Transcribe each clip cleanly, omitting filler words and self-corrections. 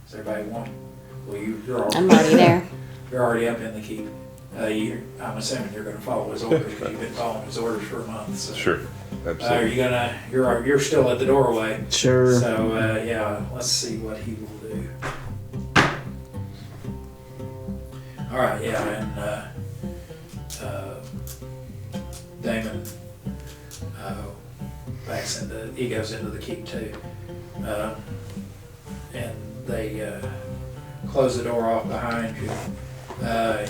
Does everybody want? Well, you're I'm already there. You're already up in the keep. I'm assuming you're going to follow his orders because you've been following his orders for a month. So. Sure, absolutely. Are you gonna? You're still at the doorway. Sure. So yeah, let's see what he will do. All right, yeah, and Damon backs into. He goes into the keep too, and they close the door off behind you.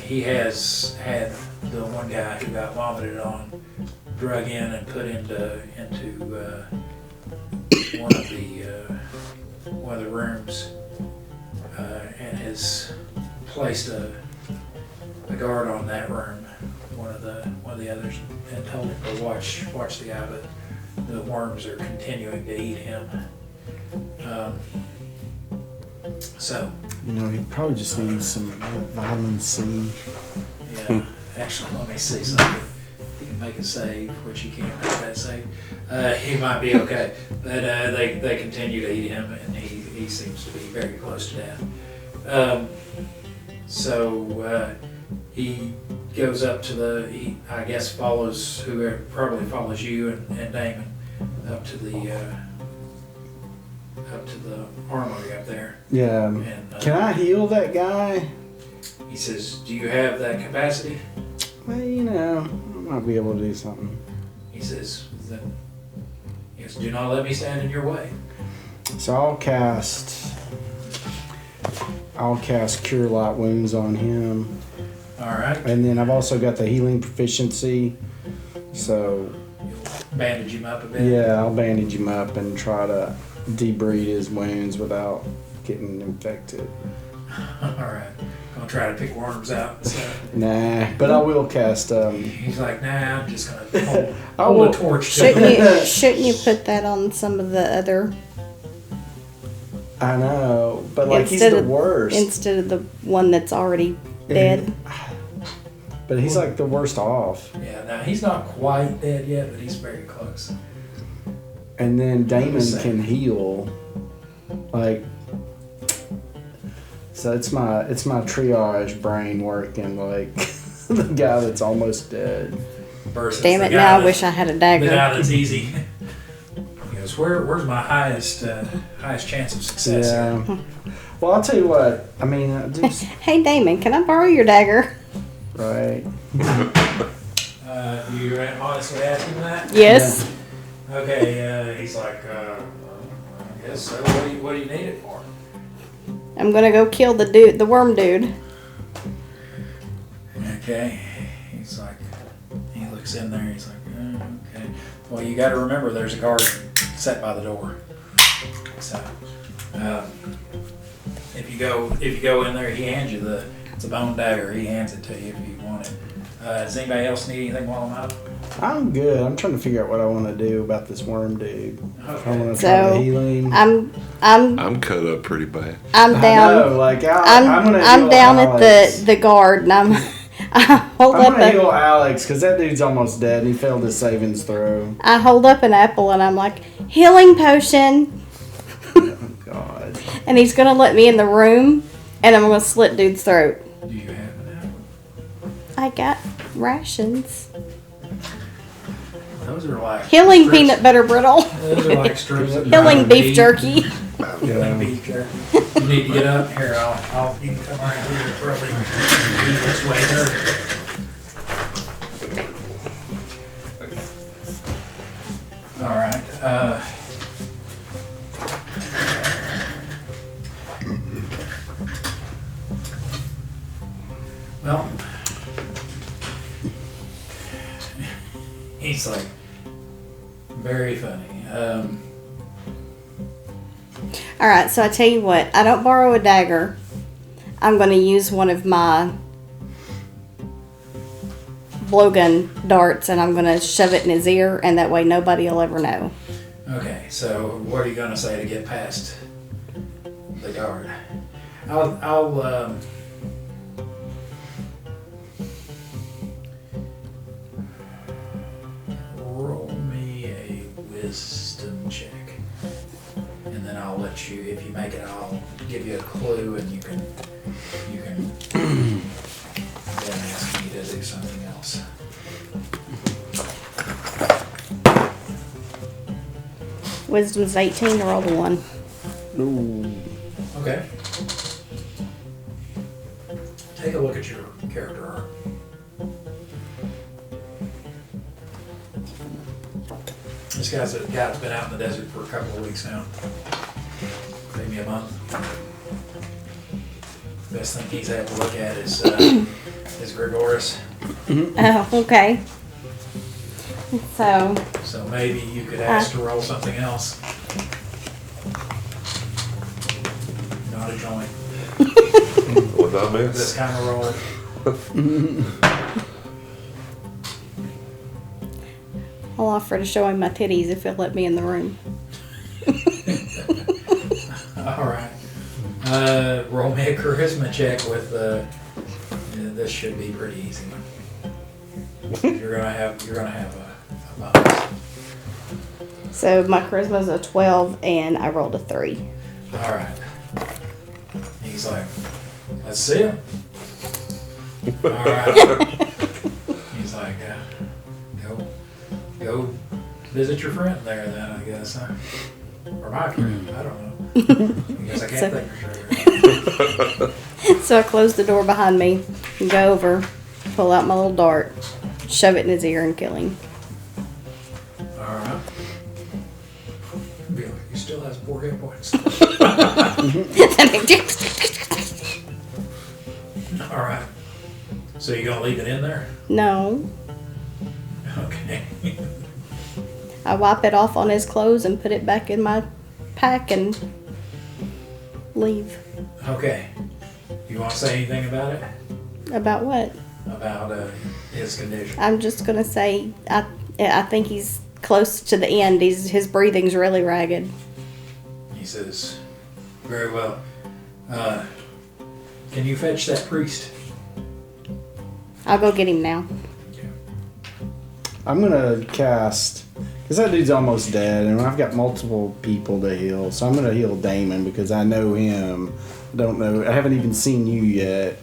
He has had the one guy who got vomited on drug in and put into one of the rooms, and has placed a guard on that room, one of the others, and told him to watch the guy, but the worms are continuing to eat him. So. You know, he probably just needs some vitamin C. Yeah, actually, let me see something. He can make a save, which he can't make that save. He might be okay, but they continue to eat him, and he seems to be very close to death. So he goes up to he I guess follows whoever, probably follows you and Damon up to the armory up there. Yeah. And, can I heal that guy? He says, "Do you have that capacity?" Well, you know, I might be able to do something. He says, "Then, yes, do not let me stand in your way." So I'll cast Cure Light Wounds on him. All right. And then I've also got the healing proficiency. So You'll bandage him up a bit. yeah, I'll bandage him up and try to debride his wounds without getting infected. All right. Gonna try to pick worms out and stuff. Nah, but I will cast. He's like, "Nah, I'm just gonna I hold will- a torch to him." Shouldn't you put that on some of the other I know, but like he's instead the of- worst. instead of the one that's already dead? But he's like the worst off. Yeah, now he's not quite dead yet, but he's very close. And then Damon can heal. Like, so it's my triage brain working like the guy that's almost dead. Versus Damn the it! guy Now I that- wish I had a The guy dagger. that's easy. He goes, "Where's my highest chance of success?" Yeah. here?" Well, I'll tell you what. I mean, just Hey Damon, can I borrow your dagger? right. Do you honestly ask him that? Yes. Okay. He's like, I guess so. What do you need it for? I'm gonna go kill the worm dude. Okay. He's like, he looks in there. He's like, okay. Well, you got to remember, there's a guard set by the door. So, if you go in there, he hands you it's a bone dagger. He hands it to you if you want it. Does anybody else need anything while I'm out? I'm good. I'm trying to figure out what I want to do about this worm dude. Okay. I want to try So, to heal him. I'm cut up pretty bad. I'm I down. know, like I'm heal down Alex. at the guard, and I hold I'm up gonna heal Alex because that dude's almost dead and he failed his savings throw. I hold up an apple, and I'm like, healing potion, Oh God. and he's gonna let me in the room, and I'm gonna slit dude's throat. Do you have an apple? I got rations. Those are like Healing strips. peanut butter brittle. Those are like strips of Healing ground beef jerky. Healing beef jerky. You need to get up here. You can come right here and probably eat this way there. All right. Very funny. All right, so I tell you what. I don't borrow a dagger. I'm going to use one of my blowgun darts, and I'm going to shove it in his ear, and that way nobody will ever know. Okay, so what are you gonna say to get past the guard? I'll roll me a wisdom check, and then I'll let you. If you make it, I'll give you a clue, and you can then ask me to do something else. Wisdom's 18 to roll the 1. Ooh. Okay. Take a look at your character art. This guy's a guy that's been out in the desert for a couple of weeks now. Maybe a month. Best thing he's had to look at is Gregoris. Oh, okay. So, So maybe you could ask to roll something else. Not a joint. What I This miss? kind of roll. I'll offer to show him my titties if he'll let me in the room. All right. Roll me a charisma check with this should be pretty easy. You're gonna have a bonus. So my charisma's a 12, and I rolled a 3. All right. He's like, let's see him. All right. He's like, go visit your friend there then, I guess, huh? Or my friend, I don't know. Because I can't think for sure. So I close the door behind me and go over, pull out my little dart, shove it in his ear, and kill him. All right. Be like, he still has 4 hit points. All right. So you gonna leave it in there? No. Okay. I wipe it off on his clothes and put it back in my pack and leave. Okay. You want to say anything about it? About what? About his condition? I'm just gonna say I think he's close to the end. His breathing's really ragged. He says, very well. Can you fetch that priest? I'll go get him now. I'm gonna cast, because that dude's almost dead, and I've got multiple people to heal, so I'm gonna heal Damon because I know him. I haven't even seen you yet,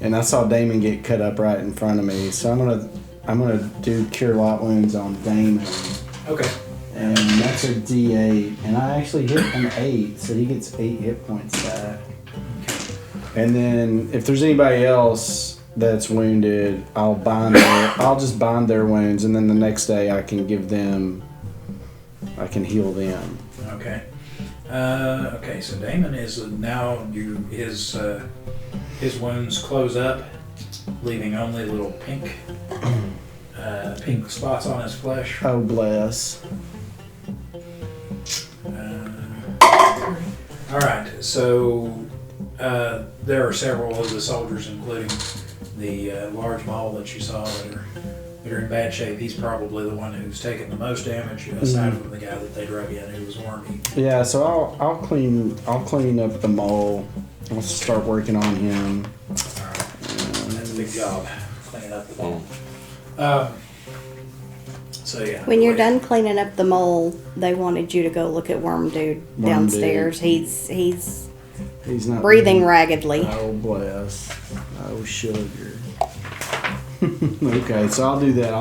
and I saw Damon get cut up right in front of me, so I'm gonna do Cure Light Wounds on Damon, Okay. and that's a D8, and I actually hit an 8, so he gets 8 hit points back. And then if there's anybody else that's wounded, I'll just bind their wounds, and then the next day I can heal them. Okay. Okay, so Damon is now his wounds close up, leaving only little pink spots on his flesh. Oh, bless. All right, so there are several of the soldiers, including the large mall that you saw, that are in bad shape. He's probably the one who's taken the most damage, aside from the guy that they drug in who was worm-eaten. Yeah, so I'll clean up the mole. I'll start working on him. All right, that's a big job, cleaning up the mall. So yeah. When you're done cleaning up the mole, they wanted you to go look at Worm Dude downstairs. He's not breathing raggedly. Oh, bless. Oh, sugar. Okay, so I'll do that.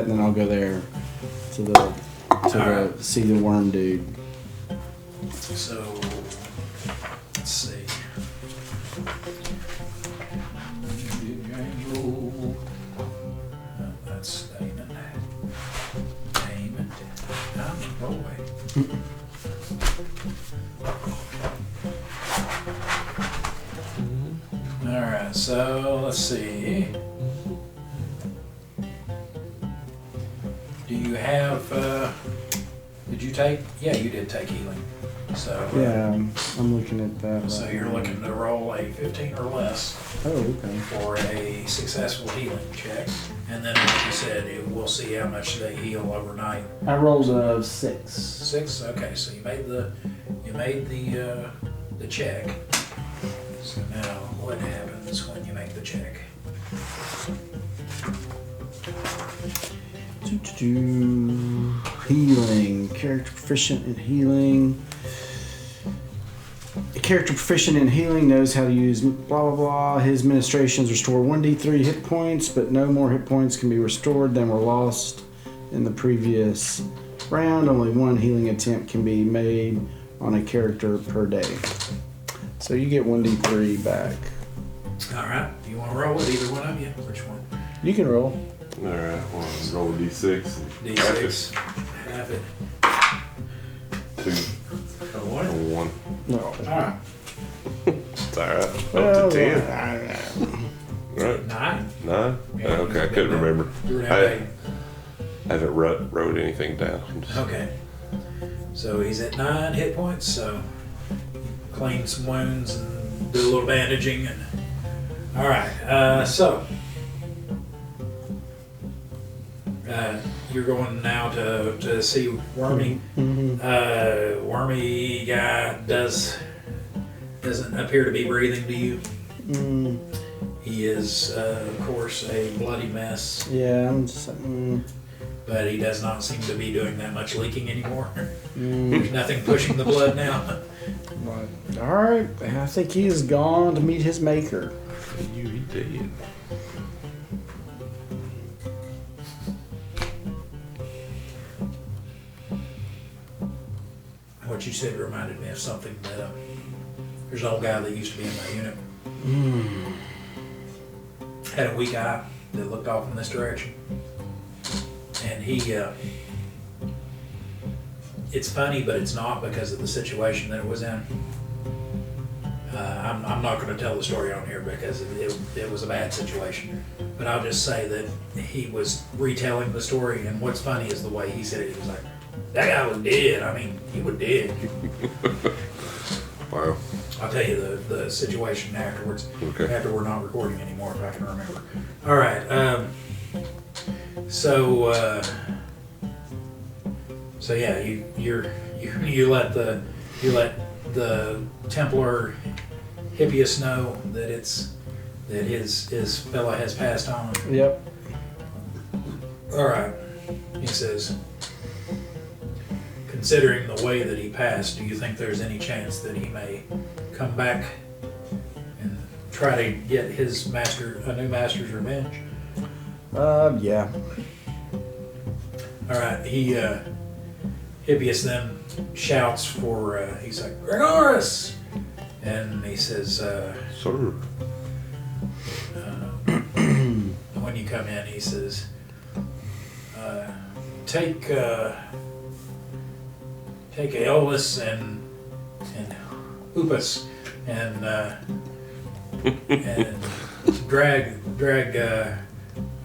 And then I'll go there to see the worm dude. So let's see. Oh, that's Damon. Roll away. Alright, so let's see. Do you have Did you take? Yeah, you did take healing. So Yeah, I'm looking at that. So right you're now. looking to roll a 15 or less Oh, okay. for a successful healing check, and then like you said, we'll see how much they heal overnight. I rolled a 6. 6. Okay, so you made the check. So now what happens when you make the check? Healing. Character proficient in healing. A character proficient in healing knows how to use blah blah blah. His ministrations restore 1d3 hit points, but no more hit points can be restored than were lost in the previous round. Only one healing attempt can be made on a character per day. So you get 1d3 back. All right. Do you want to roll with either one of you? Which one? You can roll. All right, well, roll a d6. D6. Have it. 2 A 1. or 1. No. All right. It's all right. Well, Up to 10. Right? 9. 9? Yeah, Okay, I you've couldn't been remember. You were I down to haven't wrote anything down. I'm just- 8. Okay. So he's at 9 hit points. So clean some wounds and do a little bandaging. And all right. So. You're going now to see Wormy. Wormy guy doesn't appear to be breathing to you. He is, of course, a bloody mess, Yeah, I'm just. but he does not seem to be doing that much leaking anymore. There's nothing pushing the blood now. But, all right, I think he is gone to meet his maker. He did. What you said reminded me of something that there's an old guy that used to be in my unit. Had a weak eye that looked off in this direction. And he, it's funny, but it's not because of the situation that it was in. I'm not going to tell the story on here because it was a bad situation. But I'll just say that he was retelling the story, and what's funny is the way he said it. He was like, that guy was dead. I mean, he was dead. Wow. I'll tell you the situation afterwards. Okay. After we're not recording anymore, if I can remember. All right. So yeah, you let the Templar Hippias know that his fella has passed on. Yep. All right. He says, considering the way that he passed, do you think there's any chance that he may come back and try to get a new master's revenge? Yeah. All right. Hippias then shouts for, he's like, Gregoris! And he says, Sir. when you come in, he says, take Elvis and Upus and drag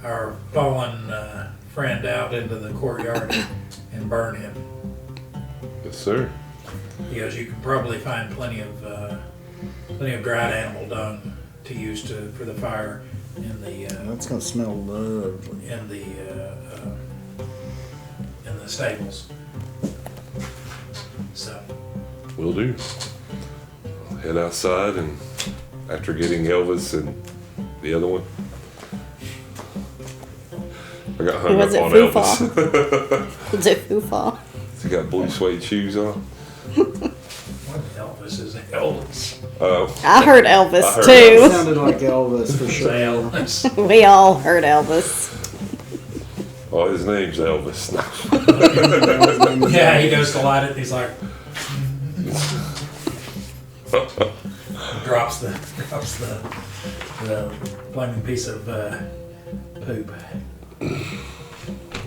our fallen friend out into the courtyard and burn him. Yes, sir. He goes, you can probably find plenty of dried animal dung to use for the fire in the That's gonna smell lovely. in the stables. So Will do. I'll head outside, and after getting Elvis and the other one, I got hung Was up it on Foo-Fa? Elvis. Is it Foo-Fa? He got blue suede shoes on. what Elvis is Elvis? Oh, I heard Elvis I heard It too. sounded like Elvis for Say sure. Elvis. We all heard Elvis. oh, his name's Elvis. Yeah, he goes to light it. And he's like, drops the flaming piece of poop.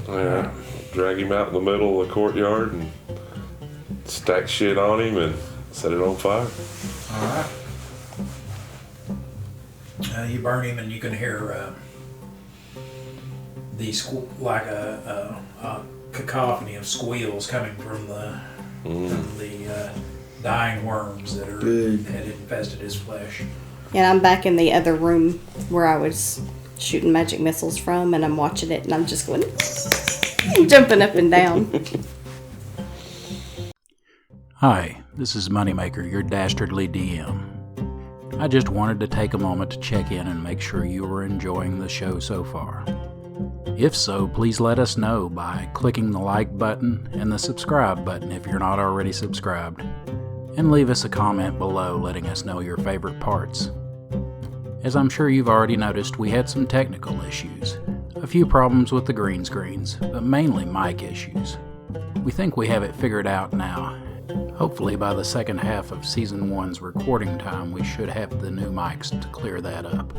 Yeah, drag him out in the middle of the courtyard and stack shit on him and set it on fire. All right. You burn him, and you can hear like a cacophony of squeals coming from the dying worms that had infested his flesh. And I'm back in the other room where I was shooting magic missiles from, and I'm watching it, and I'm just going, jumping up and down. Hi, this is Moneymaker, your dastardly DM. I just wanted to take a moment to check in and make sure you were enjoying the show so far. If so, please let us know by clicking the like button and the subscribe button if you're not already subscribed, and leave us a comment below letting us know your favorite parts. As I'm sure you've already noticed, we had some technical issues, a few problems with the green screens, but mainly mic issues. We think we have it figured out now. Hopefully by the second half of Season 1's recording time, we should have the new mics to clear that up.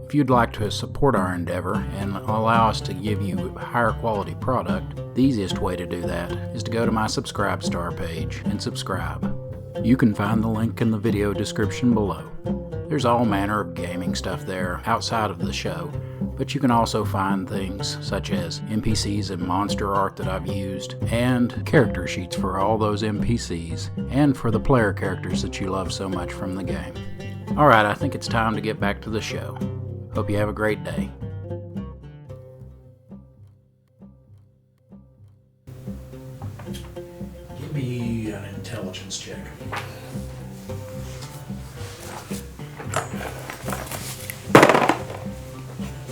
If you'd like to support our endeavor and allow us to give you a higher quality product, the easiest way to do that is to go to my Subscribestar page and subscribe. You can find the link in the video description below. There's all manner of gaming stuff there outside of the show, but you can also find things such as NPCs and monster art that I've used, and character sheets for all those NPCs, and for the player characters that you love so much from the game. Alright, I think it's time to get back to the show. Hope you have a great day. Give me an intelligence check.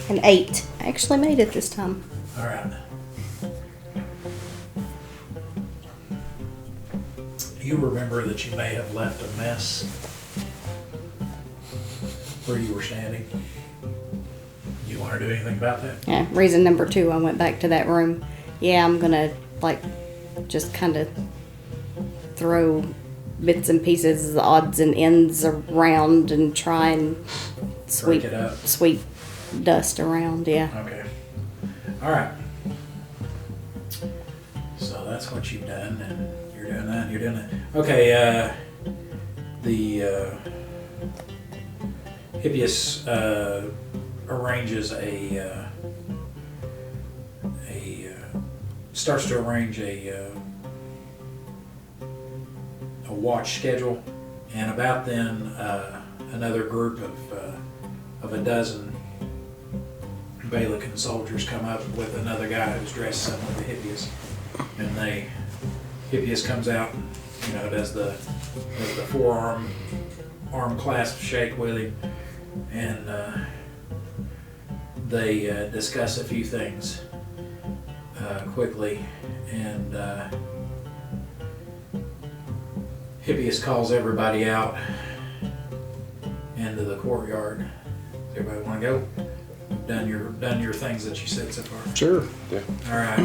An 8. I actually made it this time. All right. You remember that you may have left a mess where you were standing. You want to do anything about that? Yeah, reason number 2, I went back to that room. Yeah, I'm gonna, just kind of throw bits and pieces, odds and ends around and try and Break it up. sweep dust around, yeah. Okay. All right. So that's what you've done, and you're doing that, and you're doing that. Okay, the Hippias arranges starts to arrange a watch schedule, and about then another group of a dozen Balican soldiers come up with another guy who's dressed similar to Hippias, and Hippias comes out and does the forearm clasp shake with him, and they discuss a few things quickly, and Hippias calls everybody out into the courtyard. Everybody want to go? Done your things that you said so far. Sure. Yeah. All right.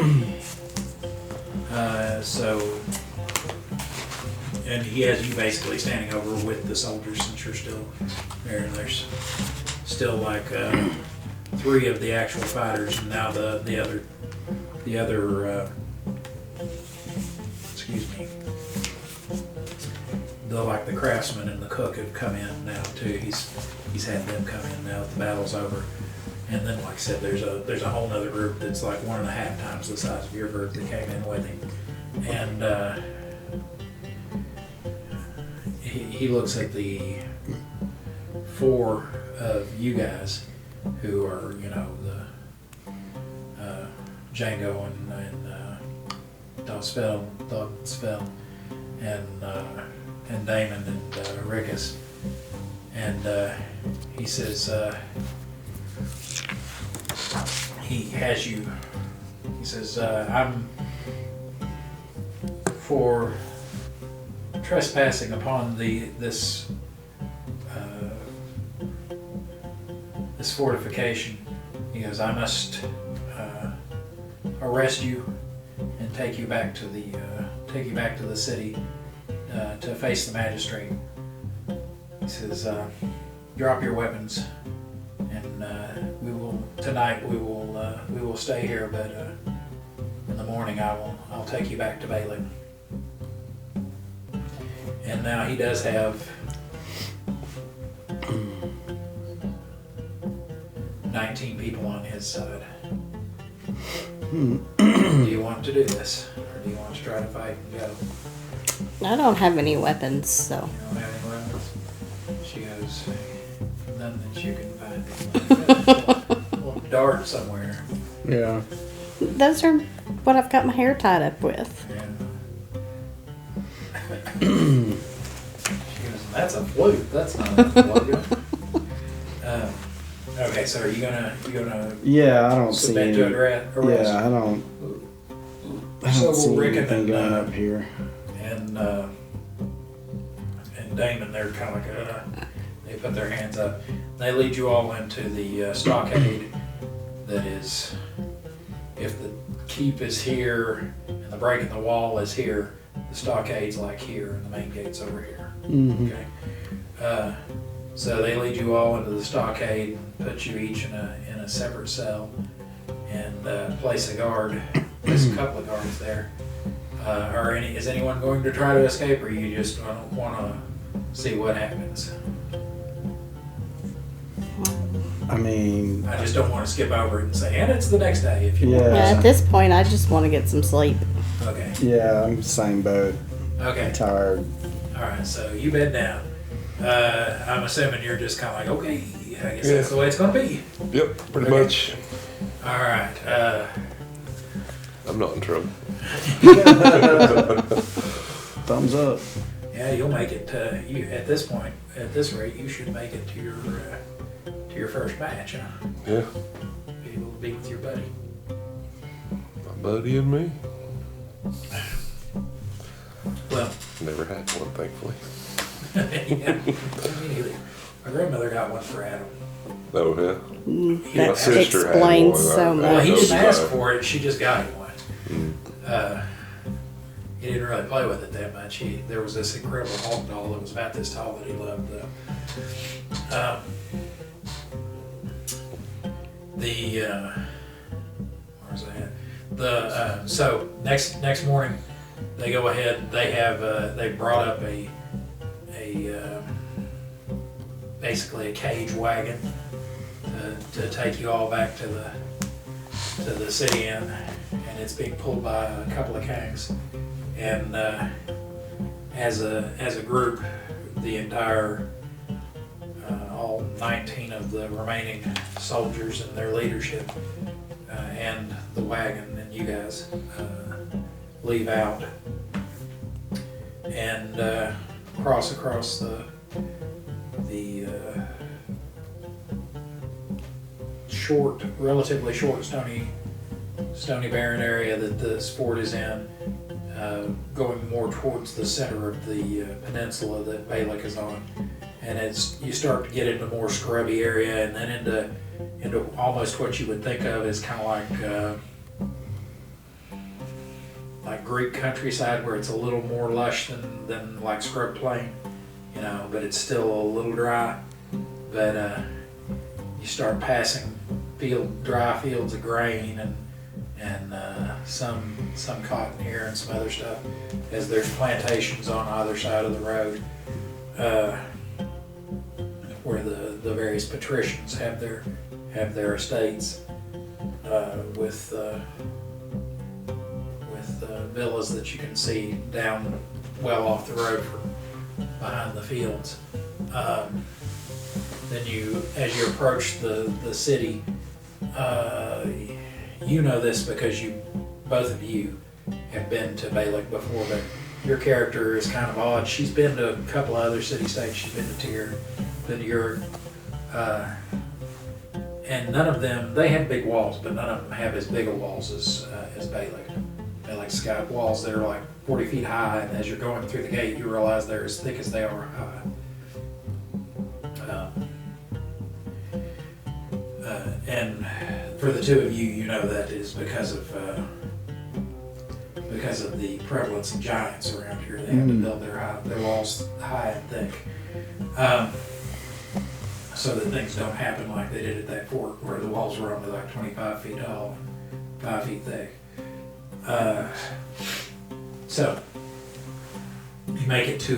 And he has you basically standing over with the soldiers since you're still there. And there's still like 3 of the actual fighters, and now the other excuse me. The craftsman and the cook have come in now too. He's had them come in now that the battle's over. And then, like I said, there's a whole other group that's like 1.5 times the size of your group that came in with him. And he looks at the 4 of you guys who are, the Django and Dogsfell and Damon and Rickus. And he says, he has you, he says, I'm for trespassing upon this fortification. He goes, I must arrest you and take you back to the city to face the magistrate. He says, drop your weapons, and we will stay here, but in the morning I'll take you back to Balin. And now he does have 19 people on his side. Do you want to do this? Or do you want to try to fight and go? I don't have any weapons, so. You don't have any weapons? She goes, none that you can find. Little dart somewhere. Yeah. Those are what I've got my hair tied up with. And she goes, that's a flute. That's not a flute. Okay, so are you gonna Yeah, I don't see submit any. to arrest? Yeah, I don't So see will Rickon anything going up here. and Damon, they're kind of like they put their hands up. They lead you all into the stockade. That is, if the keep is here and the break in the wall is here, the stockade's like here and the main gate's over here. Mm-hmm. Okay. So they lead you all into the stockade, put you each in a separate cell, and place a guard. Place a couple of guards there. Is anyone going to try to escape, or you just want to see what happens? I mean, I just don't want to skip over it and say, and it's the next day if you Yeah. want. Yeah, at this point, I just want to get some sleep. Okay. yeah, I'm same boat. Okay. Tired. All right. So you bed down. I'm assuming you're just kind of like, okay, I guess that's the way it's going to be. Yep, pretty Okay. much. All right. I'm not in trouble. Thumbs up. Yeah, you'll make it. You at this point, at this rate, you should make it to your first match. Huh? Yeah, Be able to be with your buddy. my buddy and me. Well, Never had one, thankfully. yeah, me neither. My grandmother got one for Adam. Oh, yeah. That My sister had explains one. so Well, he much. didn't ask for it. She just got him one. He didn't really play with it that much. There was this incredible Hulk doll that was about this tall that he loved. Where's that? So next morning, they go ahead. They brought up a basically a cage wagon to take you all back to the city inn, and it's being pulled by a couple of kangs. And as a group, the entire all 19 of the remaining soldiers and their leadership and the wagon and you guys leave out and cross across the relatively short stony barren area that this fort is in, going more towards the center of the peninsula that Balak is on. And as you start to get into more scrubby area and then into almost what you would think of as kind of like Greek countryside, where it's a little more lush than like scrub plain, but it's still a little dry. But you start passing dry fields of grain and some cotton here and some other stuff, as there's plantations on either side of the road where the various patricians have their estates with villas that you can see down well off the road behind the fields. Then as you approach the city, you know this because both of you have been to Balak before, but your character is kind of odd. She's been to a couple of other city-states. She's been to Tyr, been to Ur, and none of them, they have big walls, but none of them have as big a walls as Balak. Balak's got walls that are like 40 feet high, and as you're going through the gate, you realize they're as thick as they are high. And for the two of you, you know that is because of the prevalence of giants around here. They have to build their walls high and thick, so that things don't happen like they did at that fort, where the walls were only like 25 feet tall, 5 feet thick. So you make it to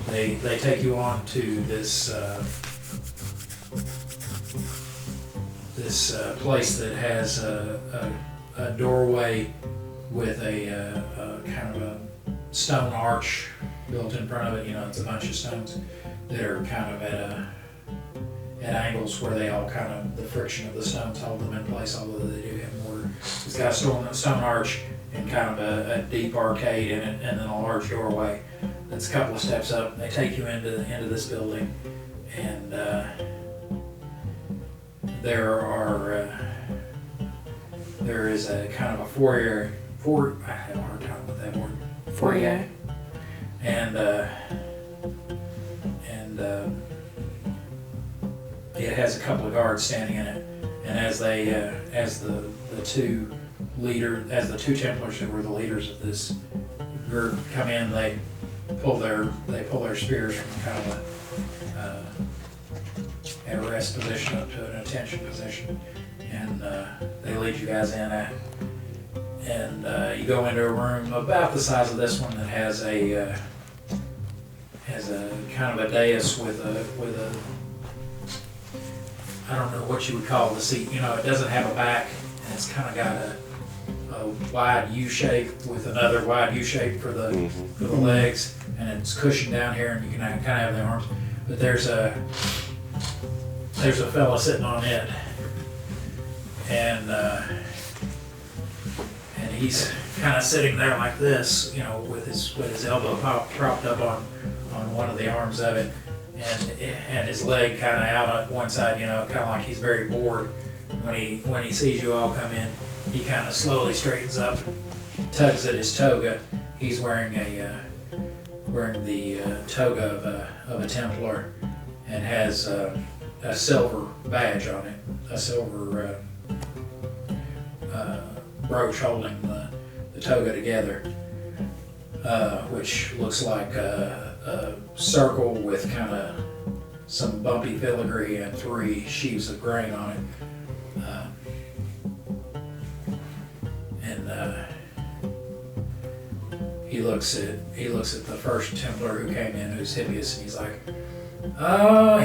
they take you on to this this place that has a doorway with a kind of a stone arch built in front of it. You know, it's a bunch of stones that are kind of at angles where they all kind of, the friction of the stones hold them in place, although they do have mortar. It's got a stone arch and kind of a deep arcade in it, and then a large doorway that's a couple of steps up. They take you into this building, and there is a kind of a foyer. I have a hard time with that word. Foyer. And it has a couple of guards standing in it. And as the two Templars that were the leaders of this group come in, they pull their spears from kind of a rest position up to an attention position, and they lead you guys in and you go into a room about the size of this one that has a kind of a dais with a I don't know what you would call the seat. You know, it doesn't have a back, and it's kind of got a wide U shape with another wide U shape for the legs, and it's cushioned down here, and you can kind of have the arms. But there's a fella sitting on it, and he's kind of sitting there like this, you know, with his elbow propped up on one of the arms of it, and his leg kind of out on one side, you know, kind of like he's very bored. When he sees you all come in, he kind of slowly straightens up, tugs at his toga. He's wearing the toga of a Templar, and has a silver badge on it, a silver brooch holding the toga together, which looks like a circle with kind of some bumpy filigree and 3 sheaves of grain on it. He looks at the first Templar who came in, who's Hippias, and he's like,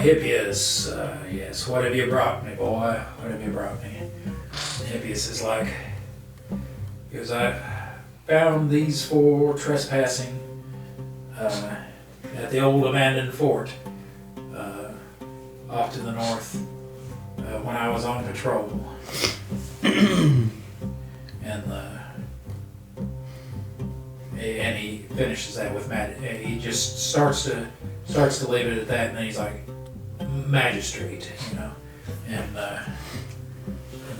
Hippias, yes, what have you brought me, boy? What have you brought me? And Hippias is like, because I found these 4 trespassing at the old abandoned fort off to the north when I was on patrol. And he finishes that with he just starts to leave it at that, and then he's like, Magistrate, you know, and the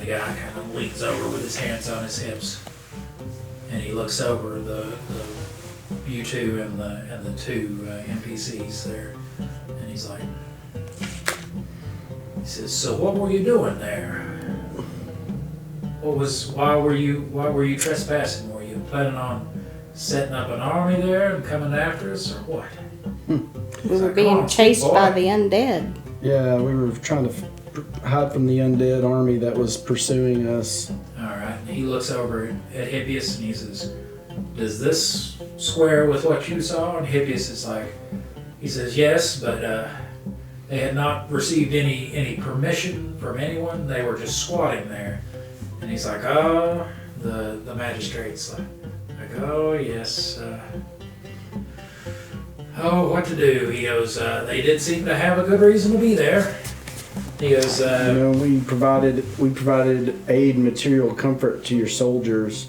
guy kind of leans over with his hands on his hips, and he looks over you two and the 2 NPCs there, and he's like, he says, so what were you doing there? Why were you trespassing? Were you planning on setting up an army there and coming after us, or what? We were being chased by the undead. Yeah, we were trying to hide from the undead army that was pursuing us. All right, and he looks over at Hippias and he says, does this square with what you saw? And Hippias is like, he says, yes, but they had not received any permission from anyone. They were just squatting there. And he's like, oh, the magistrate's like, oh, yes. What to do? He goes, they did seem to have a good reason to be there. He goes, we provided aid and material comfort to your soldiers.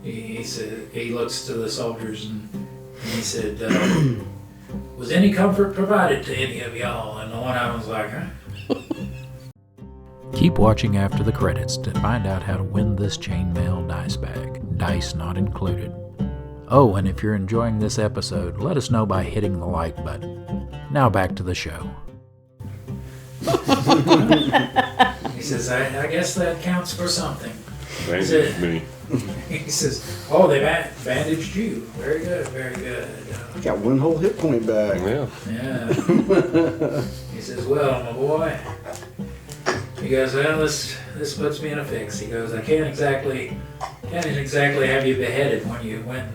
He said, he looks to the soldiers and he said, was any comfort provided to any of y'all? And the one of them was like, huh? Keep watching after the credits to find out how to win this chainmail dice bag, dice not included. Oh, and if you're enjoying this episode, let us know by hitting the like button. Now back to the show. He says, I guess that counts for something. Bandaged me. He says, oh, they bandaged you. Very good, very good. I got 1 whole hit point back. Yeah. Yeah. He says, well, my boy. He goes, well, this puts me in a fix. He goes, I can't exactly have you beheaded when you went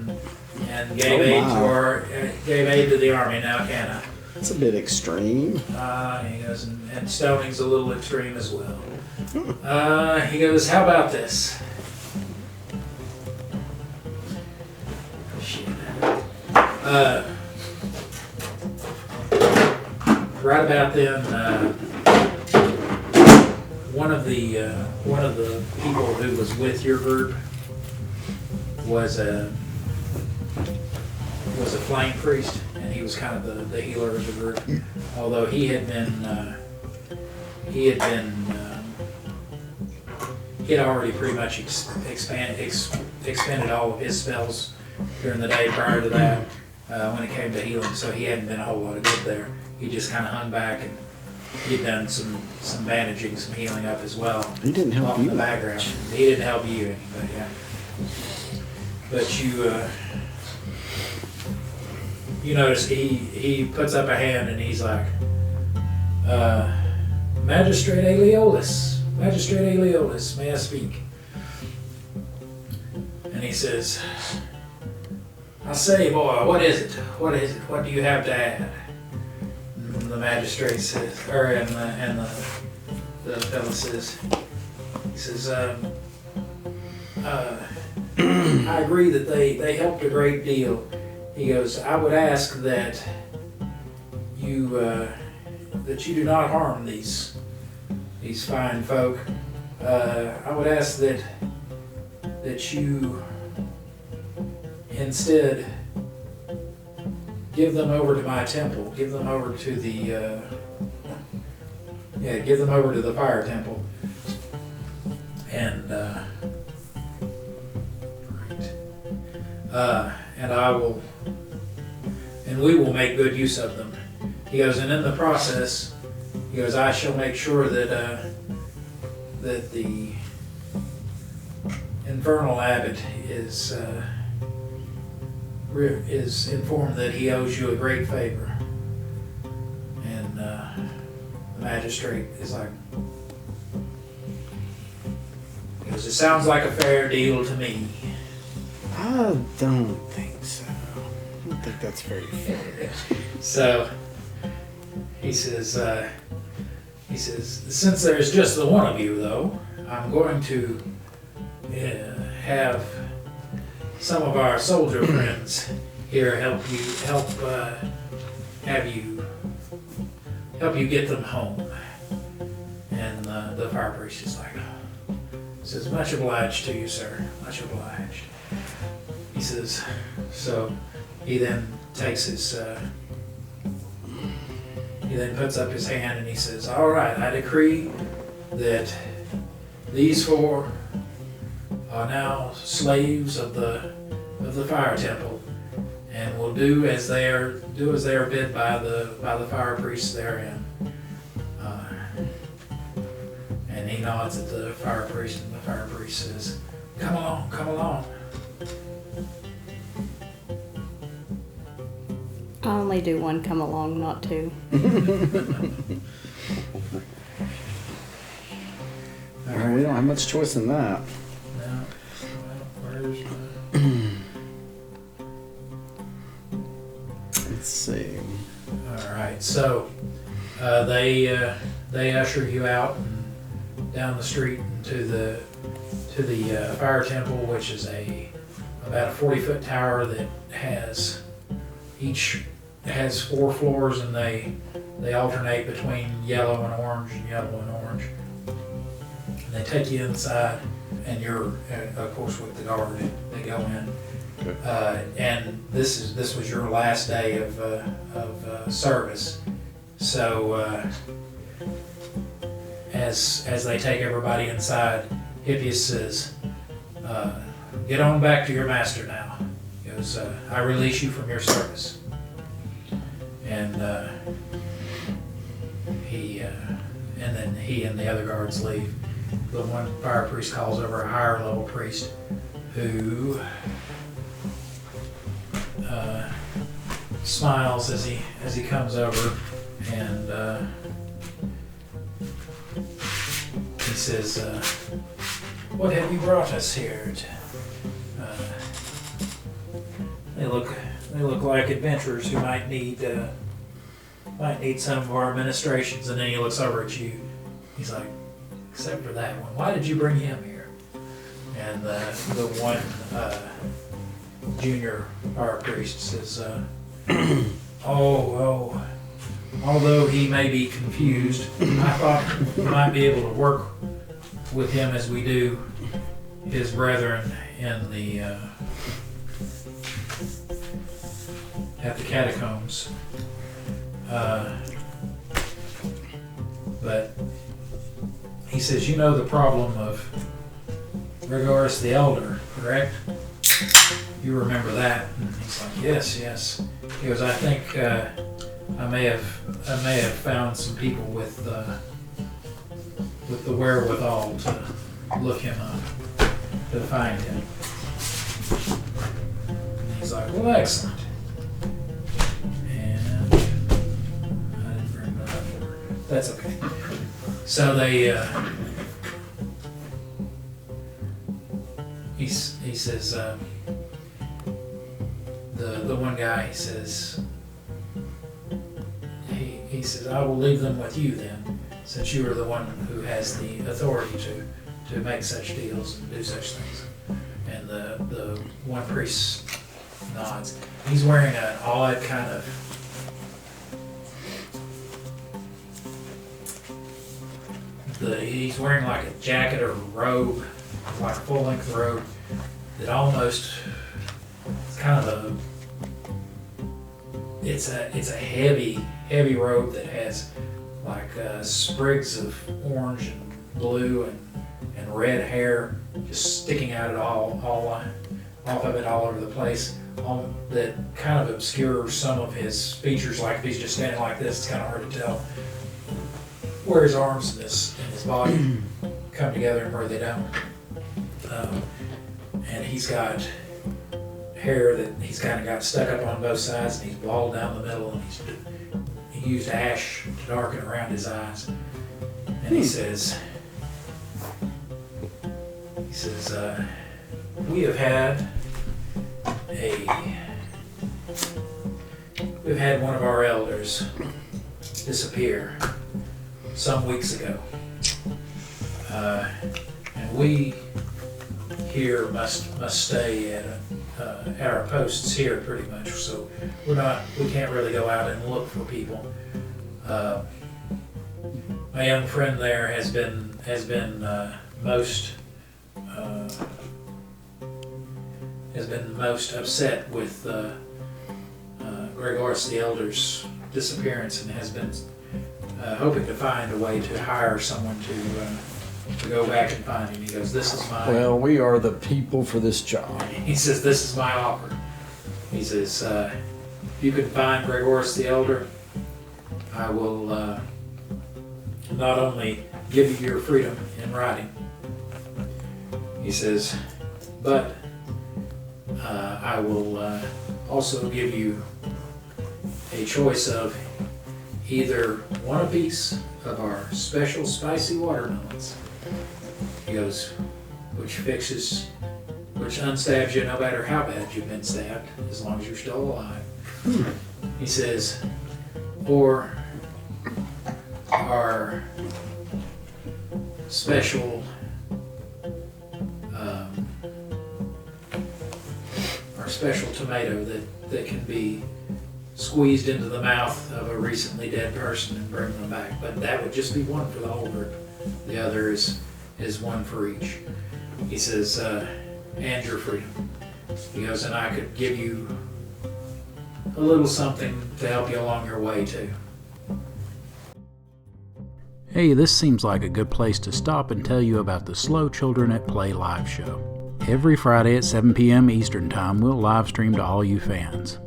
and gave aid to the army now, can I? That's a bit extreme. He goes, and stoning's a little extreme as well. He goes, how about this? Shit. Right about then, one of the people who was with your group was a flame priest, and he was kind of the healer of the group. Although he had already pretty much expended all of his spells during the day prior to that when it came to healing, so he hadn't been a whole lot of good there. He just kind of hung back, and he'd done some bandaging, some healing up as well. He didn't help off in you the background. He didn't help you any, but yeah. But you notice he puts up a hand and he's like, Magistrate Aeolus, may I speak? And he says, I say, boy, what is it? What do you have to add? And the magistrate says, and the fellow says, he says, I agree that they helped a great deal. He goes, I would ask that you do not harm these fine folk. I would ask that you instead give them over to my temple. Give them over to the fire temple. And and we will make good use of them. He goes, and in the process, he goes, I shall make sure that the infernal abbot is informed that he owes you a great favor. And the magistrate is like, he goes, it sounds like a fair deal to me. I don't think so. I don't think that's very fair. So he says, since there's just the one of you, though, I'm going to have some of our soldier friends here help you get them home. And the fire priest is like, says, much obliged to you, sir. Much obliged. He says, so he then takes his, he then puts up his hand and he says, all right, I decree that these four are now slaves of the fire temple, and will do as they are bid by the fire priests therein. And he nods at the fire priest, and the fire priest says, come along, come along. I only do one come along, not two. All right, we don't have much choice in that. No. Where's Let's see. all right, so they usher you out and down the street to the fire temple, which is about a 40-foot tower that has has 4 floors, and they alternate between yellow and orange and yellow and orange. And they take you inside, and you're of course with the guard. They go in. Okay. And this was your last day of service. So as they take everybody inside, Hippias says, "Get on back to your master now." He goes, "I release you from your service." And then he and the other guards leave. The one fire priest calls over a higher level priest who smiles as he comes over, and he says, "What have you brought us here?" They look like adventurers who might need might need some of our administrations, and then he looks over at you. He's like, except for that one, why did you bring him here? And the one junior fire priest says, although he may be confused, I thought we might be able to work with him as we do his brethren in the at the catacombs. But he says, you know the problem of Gregorius the Elder, correct? You remember that? And he's like, yes. He goes, I think I may have found some people with the wherewithal to look him up, to find him. And he's like, well, excellent. And I didn't bring that up for her. That's okay. So they, he says, the one guy, he says, he says, I will leave them with you then, since you are the one who has the authority to make such deals and do such things. And the one priest nods. He's wearing an odd kind of he's wearing like a jacket or a robe, like a full-length robe that almost, it's kind of it's a heavy robe that has like sprigs of orange and blue and red hair just sticking out at all off of it all over the place. That kind of obscures some of his features. Like if he's just standing like this, it's kind of hard to tell where his arms and his body come together and where they don't. And he's got hair that he's kind of got stuck up on both sides, and he's bald down the middle, and he used ash to darken around his eyes. And he says, we have had one of our elders disappear some weeks ago, and we here must stay at our posts here pretty much. So we can't really go out and look for people. My young friend there has been most upset with Gregorius the Elder's disappearance, and has been hoping to find a way to hire someone to go back and find him. He goes, this is my... Well, we are the people for this job. He says, this is my offer. He says, if you can find Gregorius the Elder, I will not only give you your freedom in writing, he says, but I will also give you a choice of either one apiece of our special spicy watermelons. He goes, which unstabs you no matter how bad you've been stabbed, as long as you're still alive. He says, or our special tomato that can be squeezed into the mouth of a recently dead person and bring them back. But that would just be one for the whole group. The other is one for each. He says, and your freedom. He goes, and I could give you a little something to help you along your way too. Hey, this seems like a good place to stop and tell you about the Slow Children at Play live show. Every Friday at 7 p.m. Eastern Time, we'll live stream to all you fans.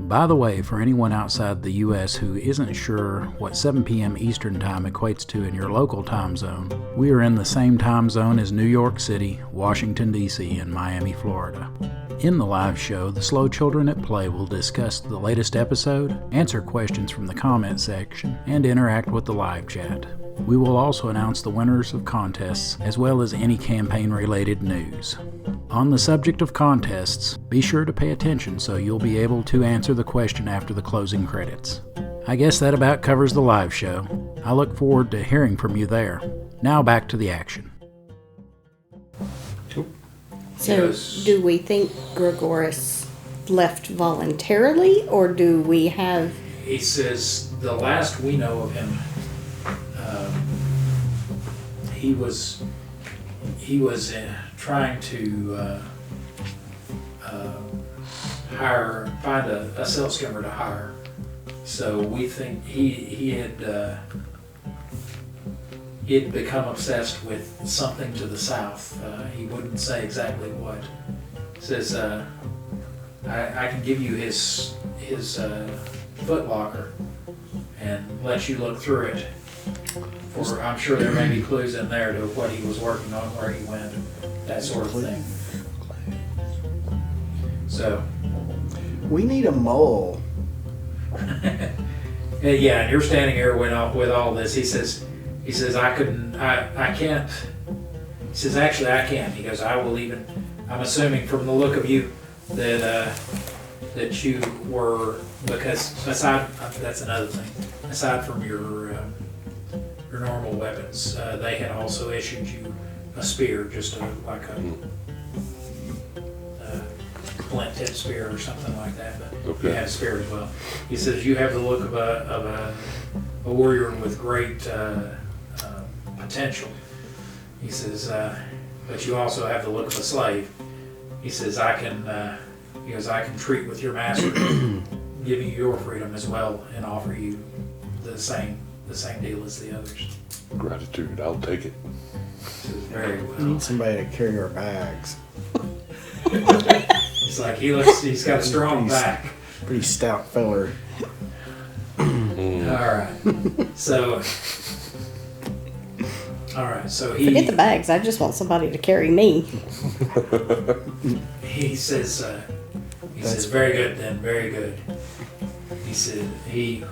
By the way, for anyone outside the U.S. who isn't sure what 7 p.m. Eastern Time equates to in your local time zone, we are in the same time zone as New York City, Washington, D.C., and Miami, Florida. In the live show, the Slow Children at Play will discuss the latest episode, answer questions from the comment section, and interact with the live chat. We will also announce the winners of contests, as well as any campaign-related news. On the subject of contests, be sure to pay attention so you'll be able to answer the question after the closing credits. I guess that about covers the live show. I look forward to hearing from you there. Now back to the action. So, Yes. do we think Gregoris left voluntarily, or do we have... He says the last we know of him, he was trying to find a silk skimmer to hire. So we think he had become obsessed with something to the south. He wouldn't say exactly what. Says I can give you his foot locker and let you look through it. For I'm sure there may be clues in there to what he was working on, where he went, that sort of thing. So We need a mole. yeah, and you're standing here with all this. He says I can't. He says actually I can. He goes, I will even. I'm assuming from the look of you that you were, because that's another thing. Aside from your normal weapons, they had also issued you a spear, just like a flint tip spear or something like that. But Okay. you had a spear as well. He says you have the look of a warrior with great potential. He says, but you also have the look of a slave. He says I can treat with your master, give you your freedom as well, and offer you the same deal as the others. Gratitude, I'll take it. He says, very We well. need somebody to carry our bags. He's like he's got a strong back. Pretty stout feller. All right. So he Forget the bags, I just want somebody to carry me. he says very good then, very good. He said he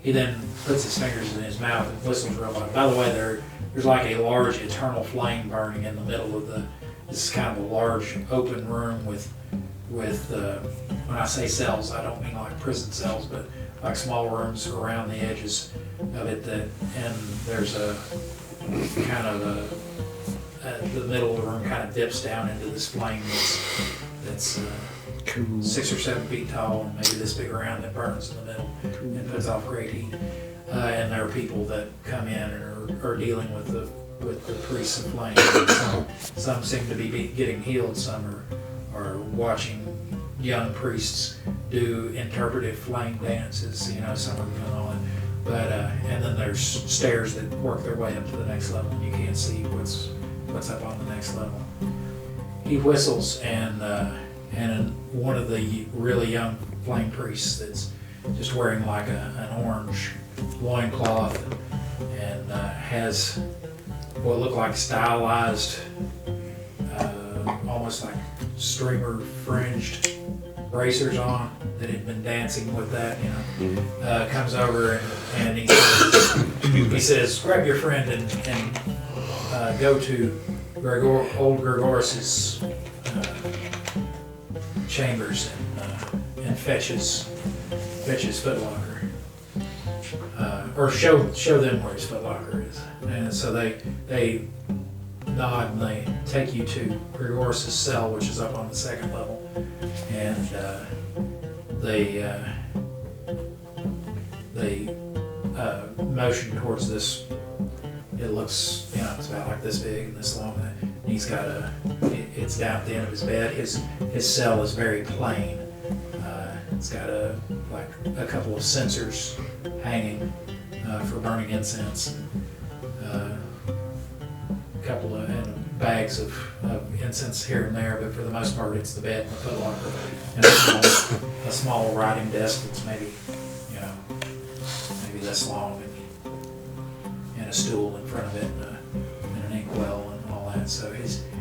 then puts his fingers in his mouth and whistles real loud. By the way, there's like a large eternal flame burning in the middle of this is kind of a large open room with when I say cells, I don't mean like prison cells, but like small rooms around the edges of it and there's a kind of the middle of the room kind of dips down into this flame that's Cool. 6 or 7 feet tall and maybe this big around that burns in the middle and puts off great heat. And there are people that come in and are dealing with the priests of flame. Some seem to be getting healed. Some are watching young priests do interpretive flame dances. Some are going on. But and then there's stairs that work their way up to the next level, and you can't see what's up on the next level. He whistles, and one of the really young flame priests that's just wearing like an orange loincloth and has what look like stylized, almost like streamer fringed bracers on that had been dancing with that, comes over and he says, grab your friend and go to old Gregoris's chambers and fetch his footlocker, or show them where his footlocker is. And so they nod and they take you to Gregoris's cell, which is up on the second level, and they motion towards this. It looks, it's about like this big and this long. And he's got it's down at the end of his bed. His cell is very plain. It's got a couple of censers hanging for burning incense. A couple of bags of incense here and there, but for the most part, it's the bed and the footlocker, and a small writing desk that's maybe this long, and a stool in front of it, and an inkwell and all that. So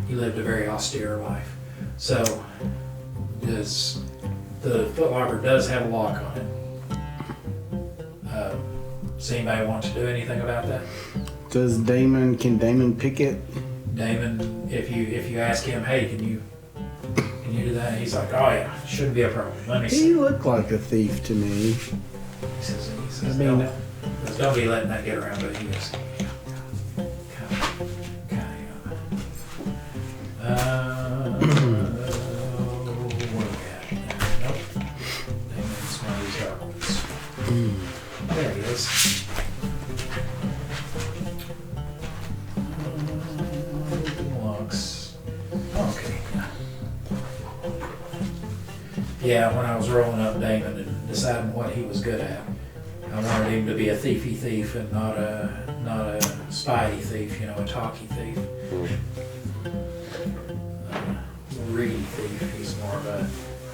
he lived a very austere life. So the footlocker does have a lock on it. Does anybody want to do anything about that? Can Damon pick it? Damon, if you ask him, hey, can you do that? He's like, oh yeah, shouldn't be a problem. Let me He see. looked like a thief to me. He says Says, I mean, don't be letting that get around, but he is. What do we have? Nope. Maybe it's one of these dark ones. There he is. Looks. Okay. Yeah, when I was rolling up Damon and deciding what he was good at, I wanted him to be a thiefy thief and not a spidey thief, a talky thief. Reedy thief. He's more of a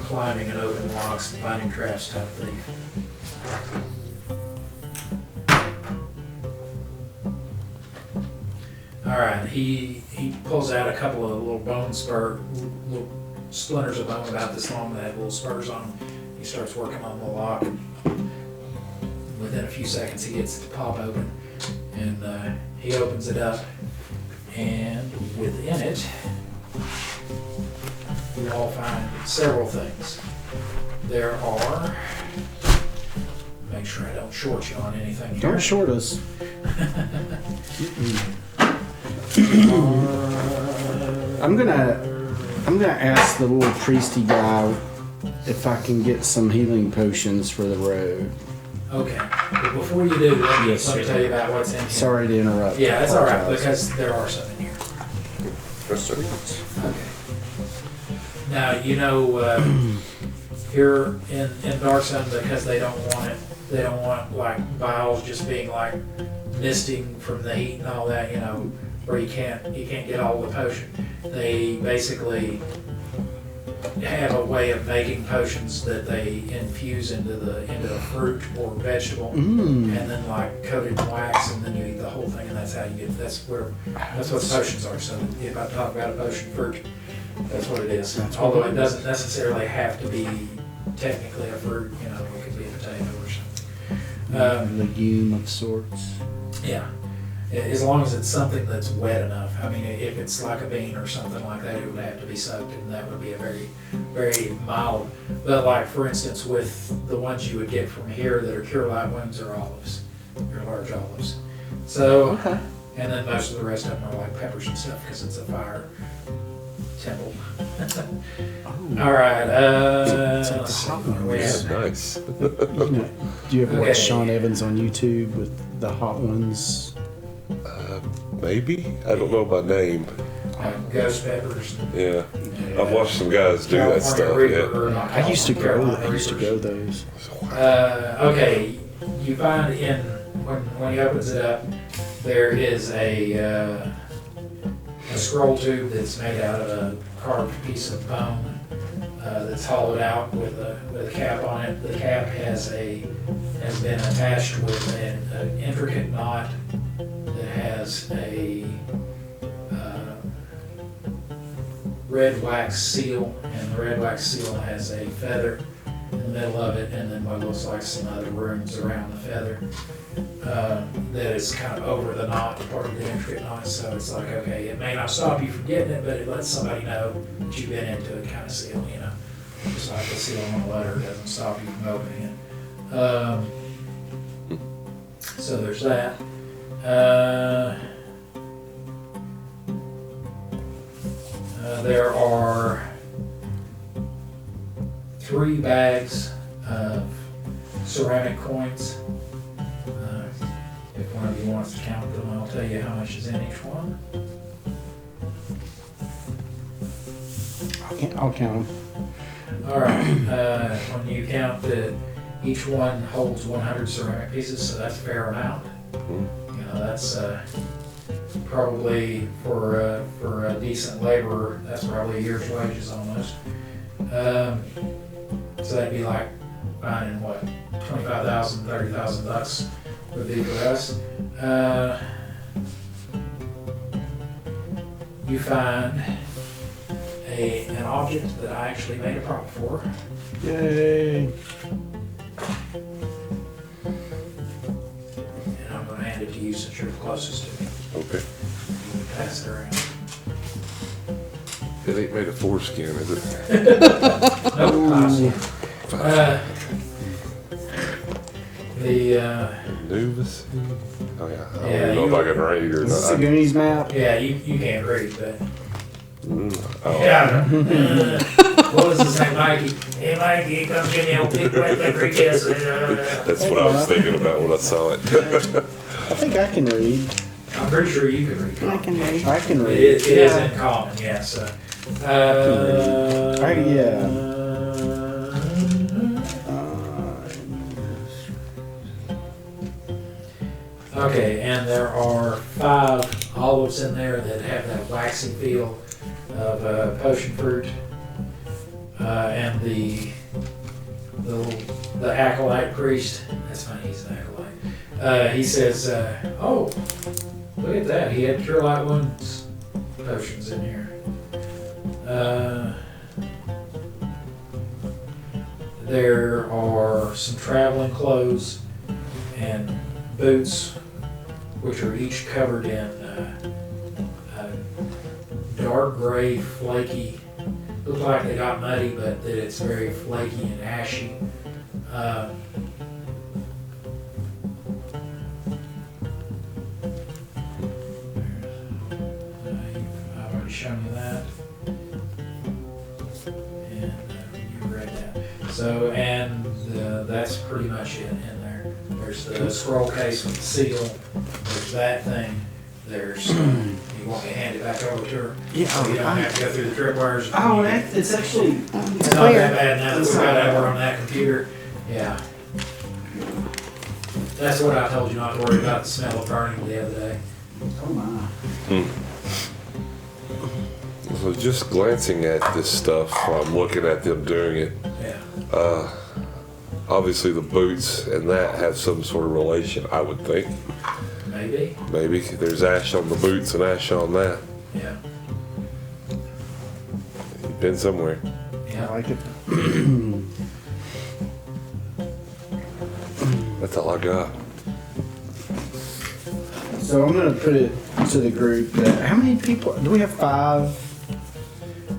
climbing and open locks and finding traps type thief. All right, he pulls out a couple of little little splinters of bone about this long that have little spurs on them. He starts working on the lock. Within a few seconds, he gets it to pop open, and he opens it up, and within it, you all find several things. There are, make sure I don't short you on anything here. Don't short us. I'm gonna ask the little priesty guy if I can get some healing potions for the road. Okay, but before you do, let me tell you about what's in here. Sorry to interrupt. Yeah, that's all right, Apologize. because there are some in here. Yes, sir. Okay. Now, here in Dark Sun, because they don't want like vials just being like misting from the heat and all that, where you can't get all the potion. They basically have a way of making potions that they infuse into a fruit or vegetable, and then like coated in wax, and then you eat the whole thing, and that's how you get. That's what potions are. So if I talk about a potion fruit, that's what it is. Although it doesn't necessarily have to be technically a fruit. It could be a potato or something. Legume of sorts. Yeah. As long as it's something that's wet enough. I mean, if it's like a bean or something like that, it would have to be soaked, and that would be a very, very mild. But like, for instance, with the ones you would get from here that are cure light wounds are olives. They're large olives. So, Okay. and then most of the rest of them are like peppers and stuff because it's a fire temple. All right. Let's see what we Yeah, have. nice. Do you ever Okay. watch Sean Evans on YouTube with the hot ones? Maybe? I don't know by name. Ghost peppers. Yeah. I've watched some guys do that stuff, yeah. I used to grow those. Okay, you find when he opens it up, there is a scroll tube that's made out of a carved piece of bone that's hollowed out with a cap on it. The cap has been attached with an intricate knot that has a red wax seal, and the red wax seal has a feather in the middle of it, and then what looks like some other runes around the feather that is kind of over the knot, part of the intricate knot. So it's like, okay, it may not stop you from getting it, but it lets somebody know that you've been into it, kind of seal, just like the seal on a letter doesn't stop you from opening it. So there's that. There are 3 bags of ceramic coins. If one of you wants to count them, I'll tell you how much is in each one. I'll count them. All right. When you count that each one holds 100 ceramic pieces, so that's a fair amount. That's probably for a decent laborer, that's probably a year's wages almost. So that'd be like finding what, $25,000, $30,000 would be for us. You find an object that I actually made a prop for. Yay! And I'm going to hand it to you since you're the closest to me. Okay. You can pass it around. It ain't made of foreskin, is it? Nope, The Nuvacy? Oh, yeah. I don't Yeah, even know if you- I can read or Is this a not. Goonies map? yeah, you can't read, but Oh. yeah. What was his name, Mikey? Hey, Mikey, come get me a big wet liquor kiss. That's what I was thinking about when I saw it. I think I can read. I'm pretty sure you can read. I can read. I can read. It is in common, yes. Yeah. Okay, and there are 5 olives in there that have that waxy feel of potion fruit. And the acolyte priest, that's funny, he's an acolyte. He says, oh, look at that, he had Cure Light Wounds potions in here. There are some traveling clothes and boots, which are each covered in dark gray, flaky. Look like they got muddy, but that it's very flaky and ashy. I've already shown you that, and you read that. So, and that's pretty much it in there. There's the scroll case with the seal. There's that thing. There's. You want me to hand it back over to her? Yeah, So you don't have to go through the tripwires. Oh, it's actually. It's not that bad now that we've got that over on that computer. Yeah. That's what I told you not to worry about, the smell of burning the other day. Oh my. So just glancing at this stuff while I'm looking at them doing it, Yeah. obviously the boots and that have some sort of relation, I would think. Maybe. Maybe there's ash on the boots and ash on that. Yeah. You've been somewhere. I Yeah. like it. That's all I got. So I'm gonna put it to the group that how many people do we have? 5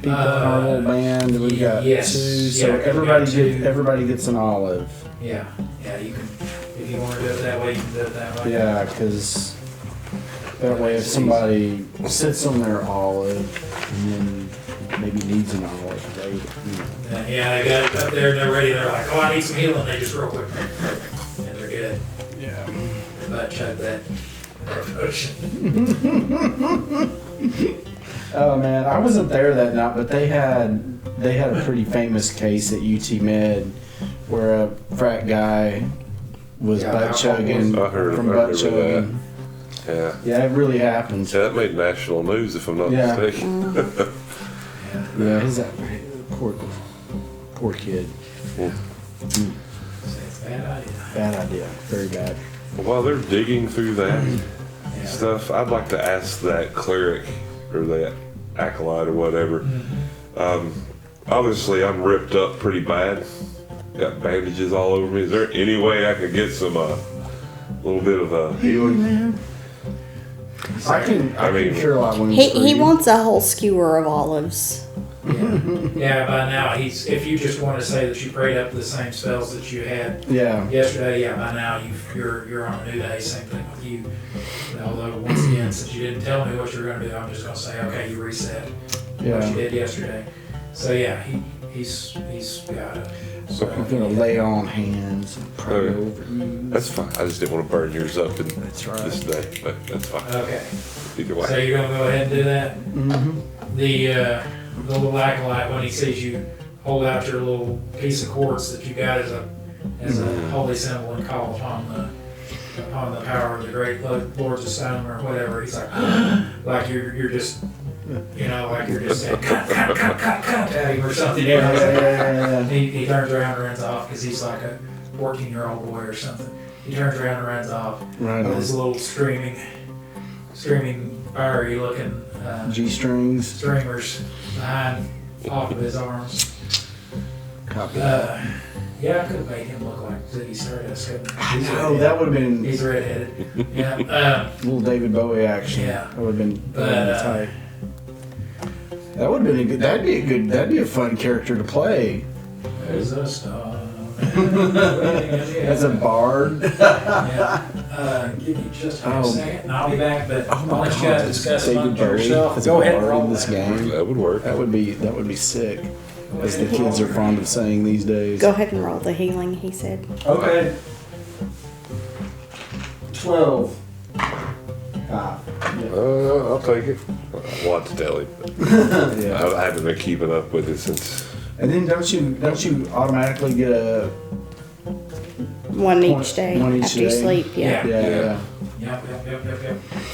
people in our little band, and we've got yes. 2. Yeah, So we've everybody got 2. everybody gets an olive. Yeah. Yeah. You can, if you want to do it that way, you can do it that way. Yeah, because that way if somebody sits on their olive and then maybe needs an olive, they Yeah, they got it up there and they're ready. They're like, oh, I need some healing. They just real quick, and they're good. yeah. But chug that potion. Oh man, I wasn't there that night, but they had a pretty famous case at UT Med where a frat guy was Yeah, butt chugging I heard- from I butt remember chugging. Yeah. Yeah, it really happens. Yeah, that made national news if I'm not Yeah. mistaken. Yeah, he's a poor kid. It's a bad idea. Bad idea. Very bad. While they're digging through that Yeah. stuff, I'd like to ask that cleric or that acolyte or whatever. Obviously, I'm ripped up pretty bad. Got bandages all over me. Is there any way I could get some little bit of healing? I I mean- can cure a lot of wounds. for He you. wants a whole skewer of olives. Yeah. Yeah, by now if you just want to say that you prayed up the same spells that you had Yeah. yesterday, yeah, by now you're on a new day. Same thing with you. Although once again, since you didn't tell me what you were going to do, I'm just going to say, okay, you reset what you Yeah. did yesterday. So yeah, he's got it. So, I'm gonna lay on hands and pray Okay. over you. that's fine. I just didn't want to burn yours up in That's right. this day, but that's fine. Okay. Either So way. you're going to go ahead and do that. Mm-hmm. The little acolyte, when he sees you hold out your little piece of quartz that you got as a holy symbol and call upon the power of the great lords of stone or whatever, he's like you're just like you're just saying cut at him or something. Yeah. He turns around and runs off because he's like a 14-year-old boy or something. He turns around and runs off Right with on. his little screaming, fiery looking G-strings. streamers behind off of his arms. Copy. Yeah, I could have made him look like Ziggy Stardust, couldn't I? He's Oh, redheaded. that would have been He's redheaded. Yeah. little David Bowie action. Yeah. That would have been But, tight. That would have been a good. That'd be a fun character to play. There's a star As a bard. Yeah. Give me just a second, and I'll be back. But Oh my I'll let you God, guys discuss David among Bowie yourself. as a Go ahead and bard roll in this game. That would work. That would be sick. As the kids are fond of saying these days. Go ahead and roll the healing, he said. Okay. 12. I'll take it. I want to tell him. Yeah. I haven't been keeping up with it since. And then don't you automatically get a One each day One each after you day? sleep, yeah. yeah. Yep.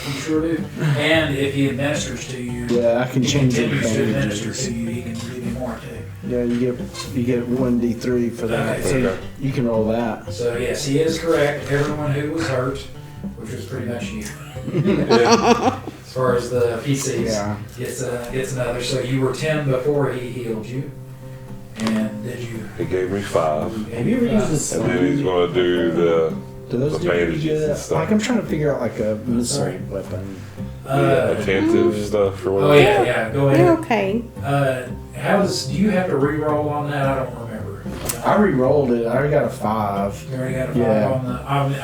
You sure do. And if he administers to you, Yeah, I can change the continues to administer bandages. to you, he can give you more too. Yeah, you get 1d3 for that. Okay. So Okay. you can roll that. So yes, he is correct. Everyone who was hurt, which was pretty much you, Yeah. as far as the PCs, Yeah. gets another. So you were 10 before he healed you, and did you? He gave me 5. Have you ever used this? And then he's going to do Do those the do pretty bandages good? and stuff. Like I'm trying to figure out like a missile weapon. attentive stuff or whatever. Oh yeah. Go You're ahead. okay. Do you have to re-roll on that? I don't remember. I re-rolled it. I already got a 5 You already got a 5 Yeah. on the.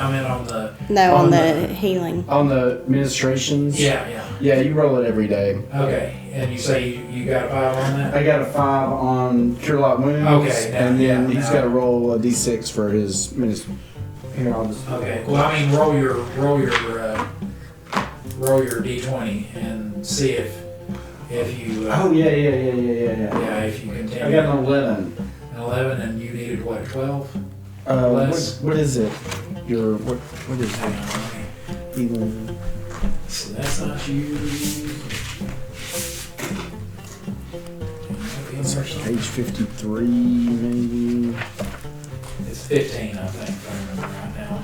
I mean on the. No, on the healing. on the administrations. Yeah. Yeah, you roll it every day. Okay, and you say you got a 5 on that? I got a 5 on Cure Light Wounds. Okay, now- and then yeah, he's now- got to roll a d6 for his ministry. Here, I'll just. Okay. Well, I mean, roll your d20 and see if you. Oh yeah. Yeah, if you continue. I got an 11. An 11, and you needed what, 12? What is it? What is Hang it? on, let me- Even. So that's not you. It's like page 53, maybe. It's 15, I think, if I remember right now.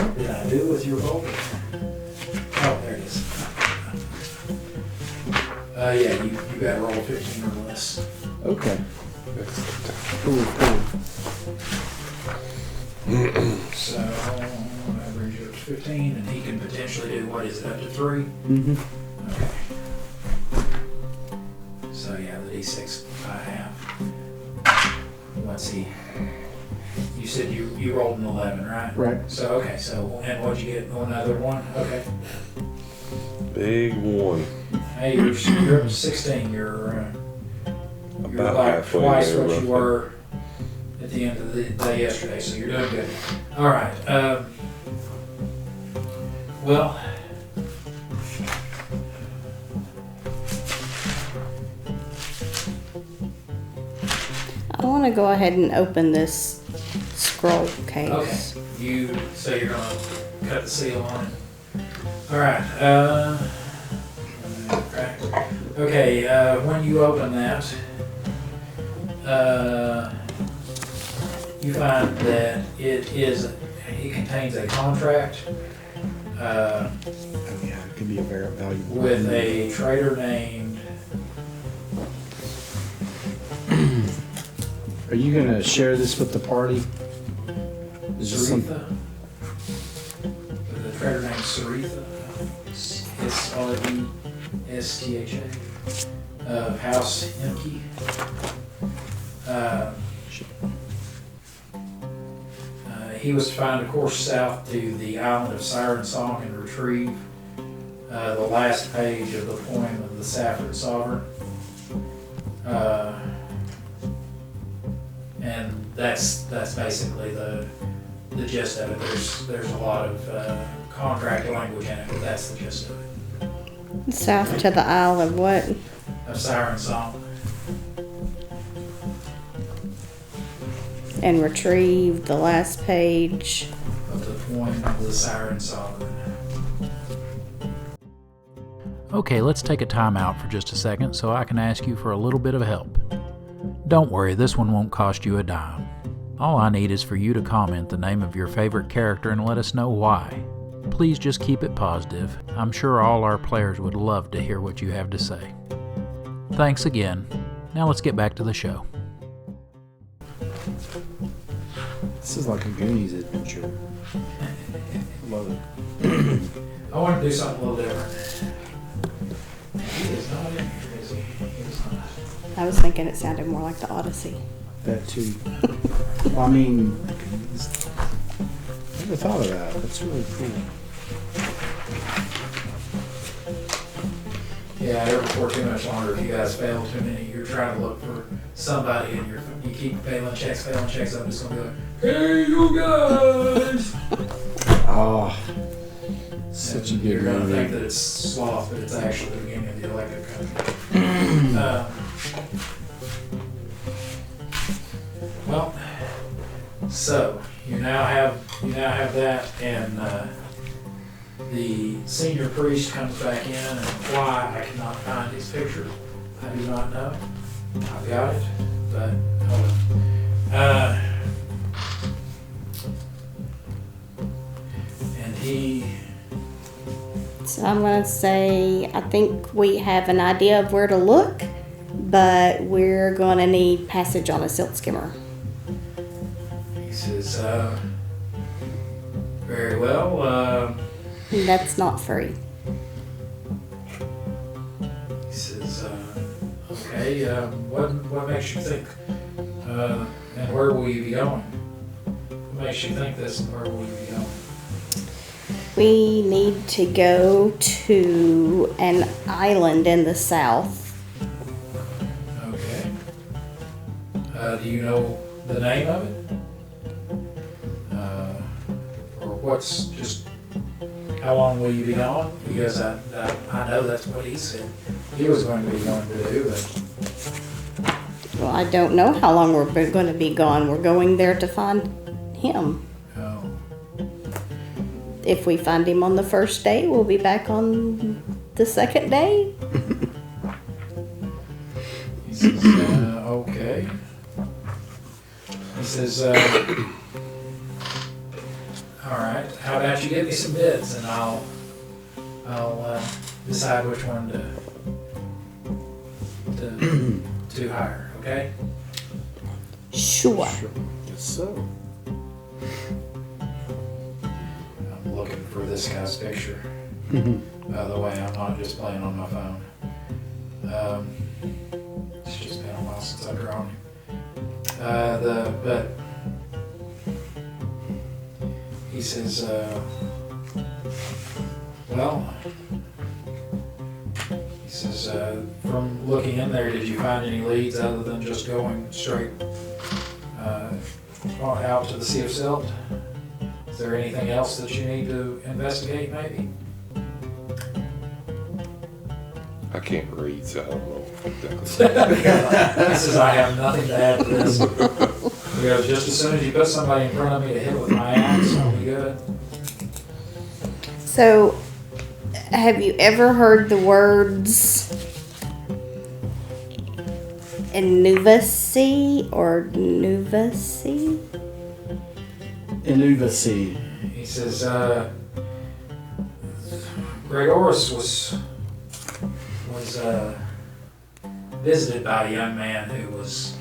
What did I do with your roll? Oh, there it is. Yeah, you got to roll 15 or less. Okay. Excellent. Cool. So that brings you up to 15, and he can potentially do, what is it, up to 3? Mm-hmm. Okay. So yeah, the D6 I have. Let's see. You said you rolled an 11, right? Right. So okay, so and what'd you get? Another 1? Okay. Big 1. Hey, you're up to 16. You're About like halfway twice there, what you roughly. were at the end of the day yesterday, so you're doing good. All right. Well. I want to go ahead and open this scroll case. Okay. So you're gonna cut the seal on it. All right. Okay. When you open that, you find that it contains a contract Oh yeah, it could be a very valuable. with a trader named. Are you gonna share this with the party? Is this some? Saritha. The trader named Saritha. SRESTHA. Of House Hemke. He was to find a course south to the island of Siren Song and retrieve the last page of the poem of the Safford Sovereign. And that's basically the gist of it. There's a lot of contract language in it, but that's the gist of it. South to the Isle of what? Of Siren Song. And retrieve the last page. Of the poem of the Siren Sovereign. Okay, let's take a time out for just a second so I can ask you for a little bit of help. Don't worry, this one won't cost you a dime. All I need is for you to comment the name of your favorite character and let us know why. Please just keep it positive. I'm sure all our players would love to hear what you have to say. Thanks again. Now let's get back to the show. This is like a Goonies adventure. Love it. I want to do something a little different. He is not in here, is he? He is not. I was thinking it sounded more like the Odyssey. that too. Well, I mean, I never thought of that. That's really cool. Yeah, never for too much longer. If you guys fail too many, you're trying to look for somebody and you keep failing checks. I'm just gonna be like, hey, you guys! Oh, such a And good you're gonna movie. think that it's sloth, but it's actually the beginning of the electric company. Well, so you now have that, and the senior priest comes back in, and why I cannot find his picture, I do not know. I've got it, but hold on. And he. So I'm gonna say I think we have an idea of where to look, but we're gonna need passage on a silt skimmer. He says, very well, That's not free. he says, okay, what makes you think, and where will you be going? What makes you think this, and where will you be going? We need to go to an island in the south. Okay. Do you know the name of it? Or what's just, how long will you be gone? Because I know that's what he said he was going to be going to do, but Well, I don't know how long we're going to be gone. We're going there to find him. oh, If we find him on the first day, we'll be back on the second day. he says, okay. He says, all right, how about you give me some bids and I'll decide which one to hire, okay? Sure. Yes, so. I'm looking for this guy's picture. By the way, I'm not just playing on my phone. It's just been a while since I've drawn him. But he says, well, he says, from looking in there, did you find any leads other than just going straight out to the Sea of Silt? Is there anything else that you need to investigate, maybe? I can't read, so I don't know exactly. He says, I have nothing to add to this. He goes, just as soon as you put somebody in front of me to hit with my axe, I'll be good. So, have you ever heard the words Inuvacy or Nuvacy? Inuvacy. He says, Gregorus was visited by a young man who was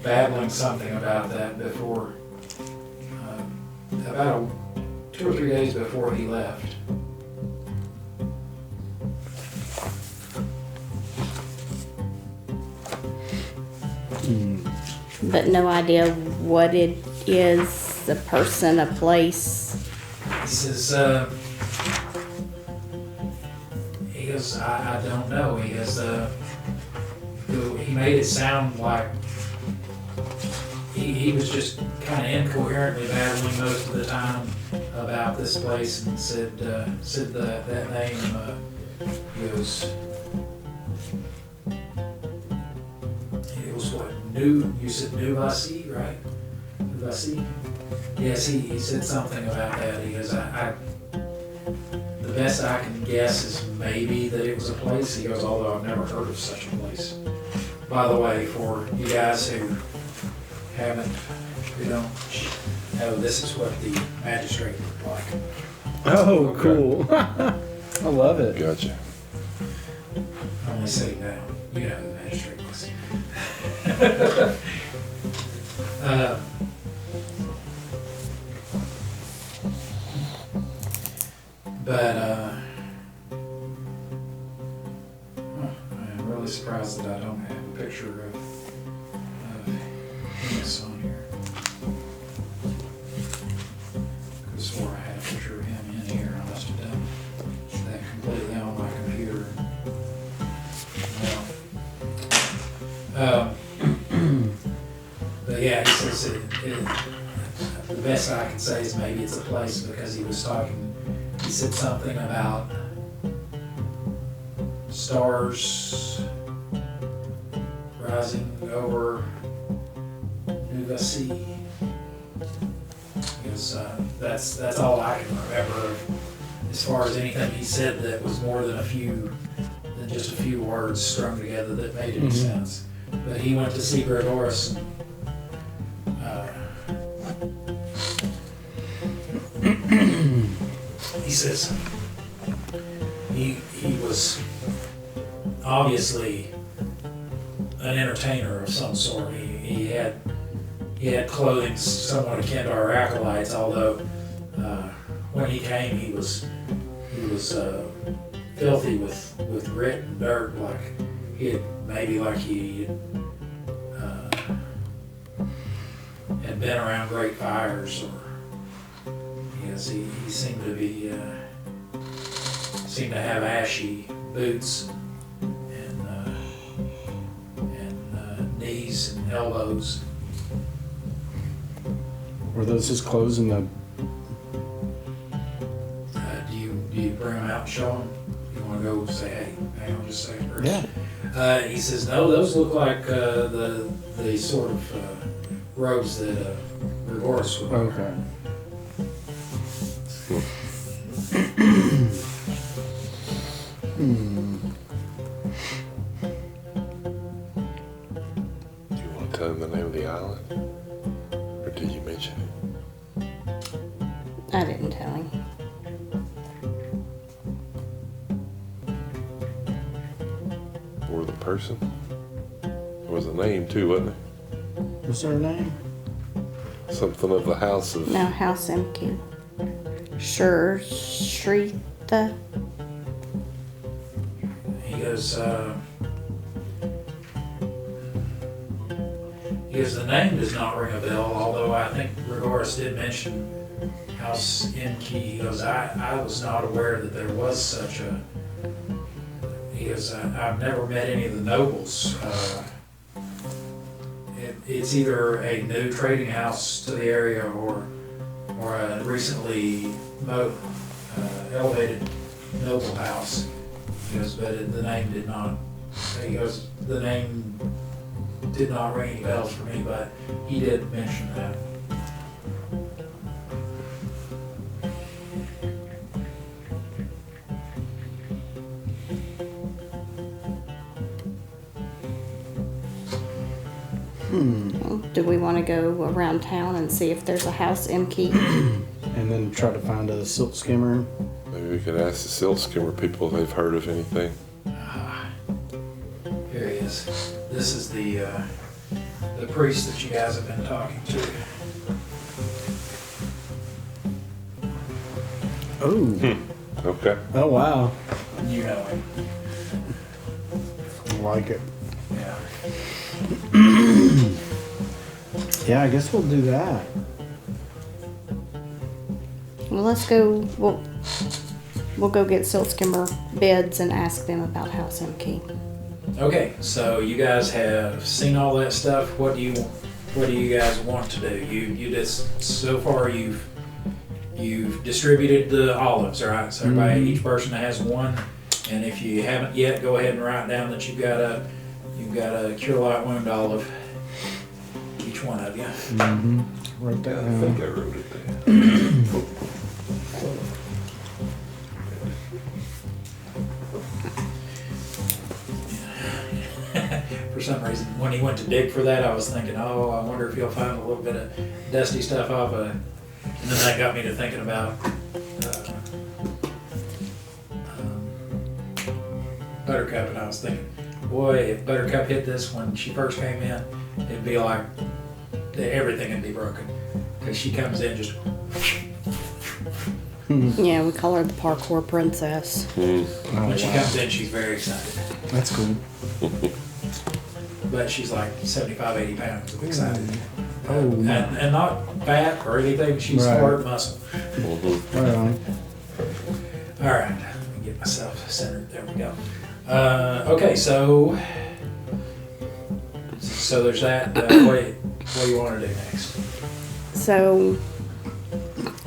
babbling something about that before, about 2 or 3 days before he left. But no idea what it is, a person, a place. He says, he goes, I don't know. He goes, he made it sound like he was just kind of incoherently babbling most of the time about this place and said that name. He goes, it was what, you said Nuvasi, right? Nuvasi? Yes, he said something about that. He goes, the best I can guess is maybe that it was a place. He goes, although I've never heard of such a place. By the way, for you guys who don't know, this is what the Magistrate looked like. Oh, cool. I love it. Gotcha. I only say now, you know who the Magistrate was. I'm really surprised that I don't have a picture of this on here. I swore I had a picture of him in here. I must have done that completely on my computer. Well, but yeah, he says the best I can say is maybe it's a place because he was talking, he said something about stars rising over Nuva Sea. Because that's all I can remember as far as anything he said that was more than just a few words strung together that made any sense. But he went to see Gregoris and he says he was obviously an entertainer of some sort. He had clothing somewhat akin to our acolytes, although when he came he was filthy with grit and dirt, like he had been around great fires, or yes, he seemed to have ashy boots and knees and elbows. Were those his clothes in the? Do you bring them out and show them? You want to go say, hey, hang on just a second? Or, Yeah. He says, no, those look like the sort of robes that Gregoris would wear. Okay. Do you want to tell him the name of the island? Or did you mention it? I didn't tell him. Or the person? There was a name too, wasn't there? What's her name? Something of the house of... No, House MQ. Sure, Shritha. He goes, the name does not ring a bell, although I think Gregoris did mention House Imke. He goes, I was not aware that there was such a... He goes, I've never met any of the nobles. It's either a new trading house to the area or a recently elevated noble house. He goes, but the name did not. He goes, the name did not ring any bells for me, but he did mention that. Do we want to go around town and see if there's a House MQ? And then try to find a silk skimmer. Maybe we could ask the silk skimmer people if they've heard of anything. Here he is. This is the priest that you guys have been talking to. Oh. Okay. Oh wow. You know him. I like it. Yeah. Yeah, I guess we'll do that. Well, let's go. We'll go get Silk Skimmer beds and ask them about House MQ. Okay, so you guys have seen all that stuff. What do you guys want to do? You just so far you've distributed the olives, right? So everybody, each person has one, and if you haven't yet, go ahead and write down that you've got a cure light wound olive. Each one of you. Write that I down. think I wrote it down. For some reason, when he went to dig for that, I was thinking, oh, I wonder if he'll find a little bit of dusty stuff off of. And then that got me to thinking about Buttercup, and I was thinking, boy, if Buttercup hit this when she first came in, it'd be like everything would be broken. Because she comes in just. Yeah, we call her the parkour princess. When Oh, she wow. comes in, she's very excited. That's cool. But she's like 75, 80 pounds of excited. And not fat or anything. She's Right. hard muscle. Right on. All right, let me get myself centered. There we go. Okay, so there's that. What do you want to do next? So,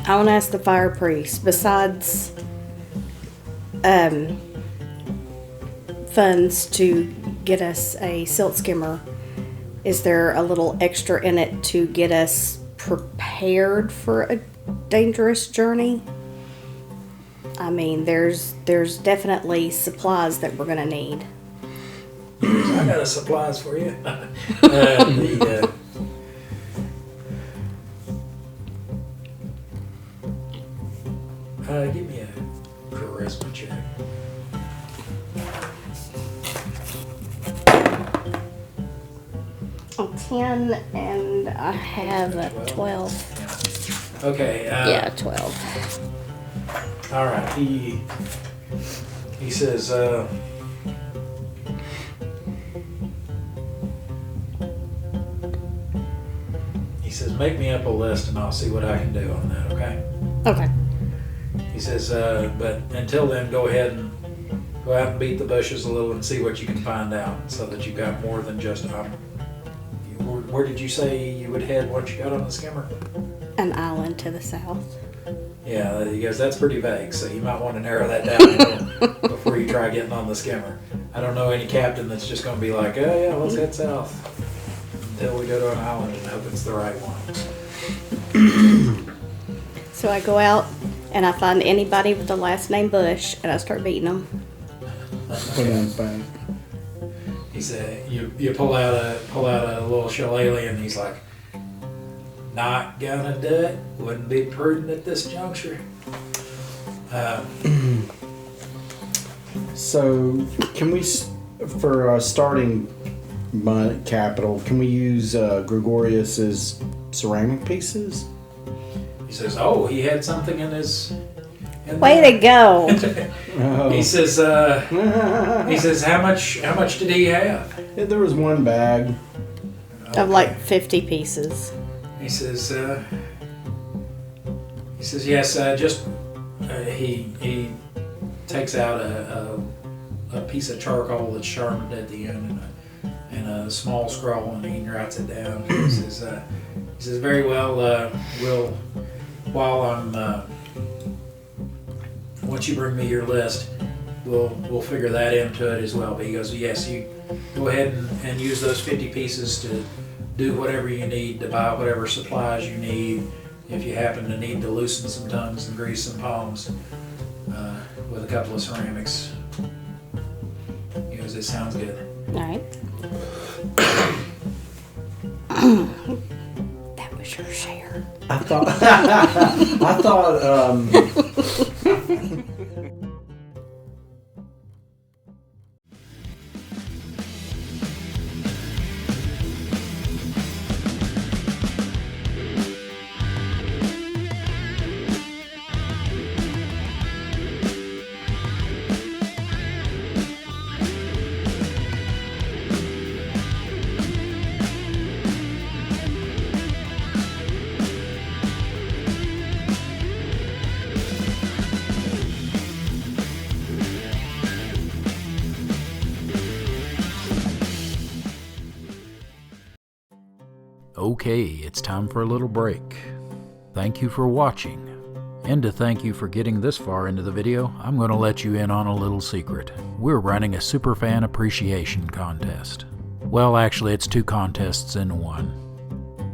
I want to ask the fire priest, besides funds to get us a silt skimmer, is there a little extra in it to get us prepared for a dangerous journey? I mean, there's definitely supplies that we're going to need. I got a supplies for you. Give me a charisma check. A 10 and I have a 12. Okay. Yeah, 12. All right. He says. He says, make me up a list and I'll see what I can do on that. Okay. Okay. He says, but until then, go ahead and go out and beat the bushes a little and see what you can find out, so that you've got more than just. Where did you say you would head once you got on the skimmer? An island to the south. Yeah, he goes, that's pretty vague, so you might want to narrow that down a little before you try getting on the skimmer. I don't know any captain that's just going to be like, oh yeah, let's head south until we go to an island and hope it's the right one. So I go out and I find anybody with the last name Bush and I start beating them. Put on fine. He said, you pull out a little shillelagh and he's like, not gonna do it. Wouldn't be prudent at this juncture. So, can we, for starting capital, can we use Gregorius's ceramic pieces? He says, oh, he had something in his. Way to go! Oh. He says, how much did he have? Yeah, there was one bag. Of like 50 pieces. He says, yes, he takes out a piece of charcoal that's sharpened at the end and a small scroll, and he writes it down. He says, very well, once you bring me your list, we'll figure that into it as well. But he goes, yes, you go ahead and use those 50 pieces to do whatever you need, to buy whatever supplies you need. If you happen to need to loosen some tongues and grease some palms with a couple of ceramics. He goes, it sounds good. Alright. That was your share. I thought. Okay, it's time for a little break. Thank you for watching. And to thank you for getting this far into the video, I'm going to let you in on a little secret. We're running a Superfan Appreciation Contest. Well, actually, it's 2 contests in one.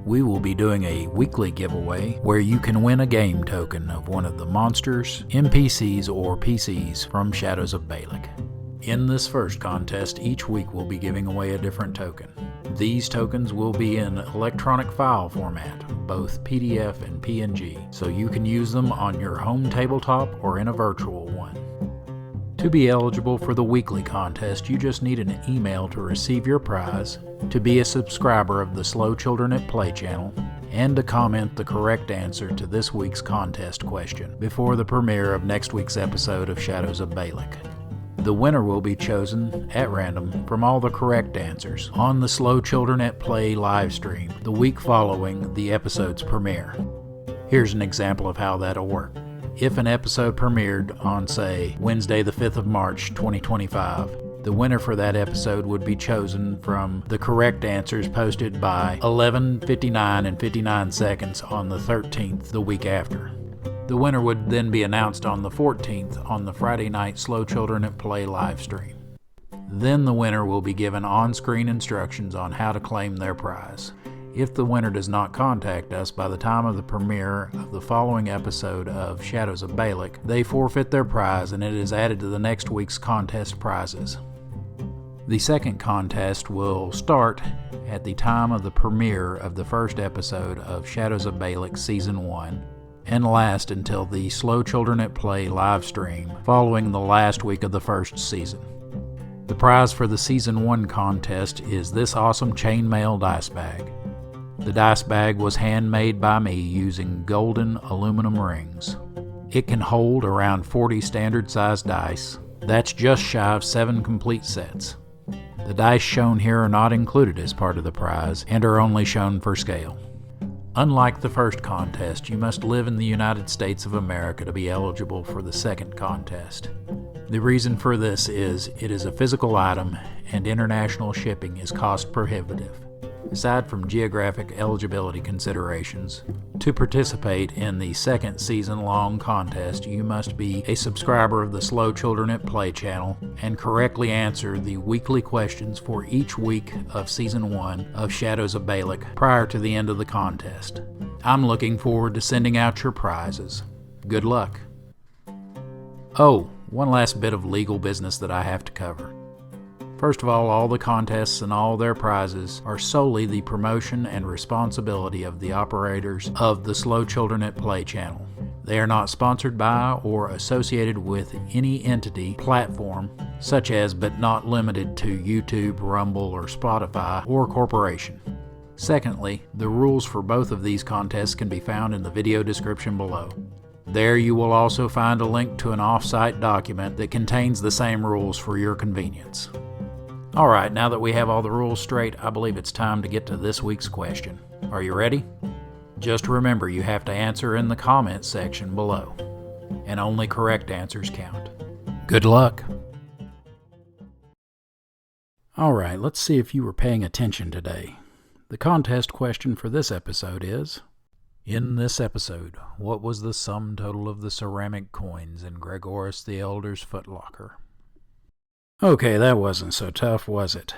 We will be doing a weekly giveaway where you can win a game token of one of the monsters, NPCs, or PCs from Shadows of Balak. In this first contest, each week we'll be giving away a different token. These tokens will be in electronic file format, both PDF and PNG, so you can use them on your home tabletop or in a virtual one. To be eligible for the weekly contest, you just need an email to receive your prize, to be a subscriber of the Slow Children at Play channel, and to comment the correct answer to this week's contest question before the premiere of next week's episode of Shadows of Balak. The winner will be chosen at random from all the correct answers on the Slow Children at Play live stream the week following the episode's premiere. Here's an example of how that'll work. If an episode premiered on, say, Wednesday the 5th of March 2025, the winner for that episode would be chosen from the correct answers posted by 11:59 and 59 seconds on the 13th the week after. The winner would then be announced on the 14th on the Friday night Slow Children at Play live stream. Then the winner will be given on-screen instructions on how to claim their prize. If the winner does not contact us by the time of the premiere of the following episode of Shadows of Balak, they forfeit their prize and it is added to the next week's contest prizes. The second contest will start at the time of the premiere of the first episode of Shadows of Balak Season 1 and last until the Slow Children at Play live stream following the last week of the first season. The prize for the Season 1 contest is this awesome chainmail dice bag. The dice bag was handmade by me using golden aluminum rings. It can hold around 40 standard-sized dice. That's just shy of 7 complete sets. The dice shown here are not included as part of the prize and are only shown for scale. Unlike the first contest, you must live in the United States of America to be eligible for the second contest. The reason for this is it is a physical item and international shipping is cost prohibitive. Aside from geographic eligibility considerations, to participate in the second season-long contest, you must be a subscriber of the Slow Children at Play channel and correctly answer the weekly questions for each week of Season 1 of Shadows of Balak prior to the end of the contest. I'm looking forward to sending out your prizes. Good luck. Oh, one last bit of legal business that I have to cover. First of all the contests and all their prizes are solely the promotion and responsibility of the operators of the Slow Children at Play channel. They are not sponsored by or associated with any entity, platform, such as but not limited to YouTube, Rumble, or Spotify, or corporation. Secondly, the rules for both of these contests can be found in the video description below. There you will also find a link to an off-site document that contains the same rules for your convenience. Alright, now that we have all the rules straight, I believe it's time to get to this week's question. Are you ready? Just remember you have to answer in the comments section below, and only correct answers count. Good luck! Alright, let's see if you were paying attention today. The contest question for this episode is, in this episode, what was the sum total of the ceramic coins in Gregorus the Elder's footlocker? Okay, that wasn't so tough, was it?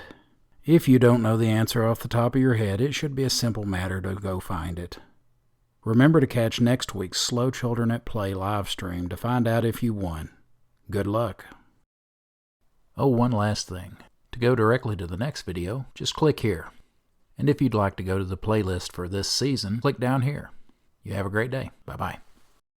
If you don't know the answer off the top of your head, it should be a simple matter to go find it. Remember to catch next week's Slow Children at Play live stream to find out if you won. Good luck. Oh, one last thing. To go directly to the next video, just click here. And if you'd like to go to the playlist for this season, click down here. You have a great day. Bye-bye.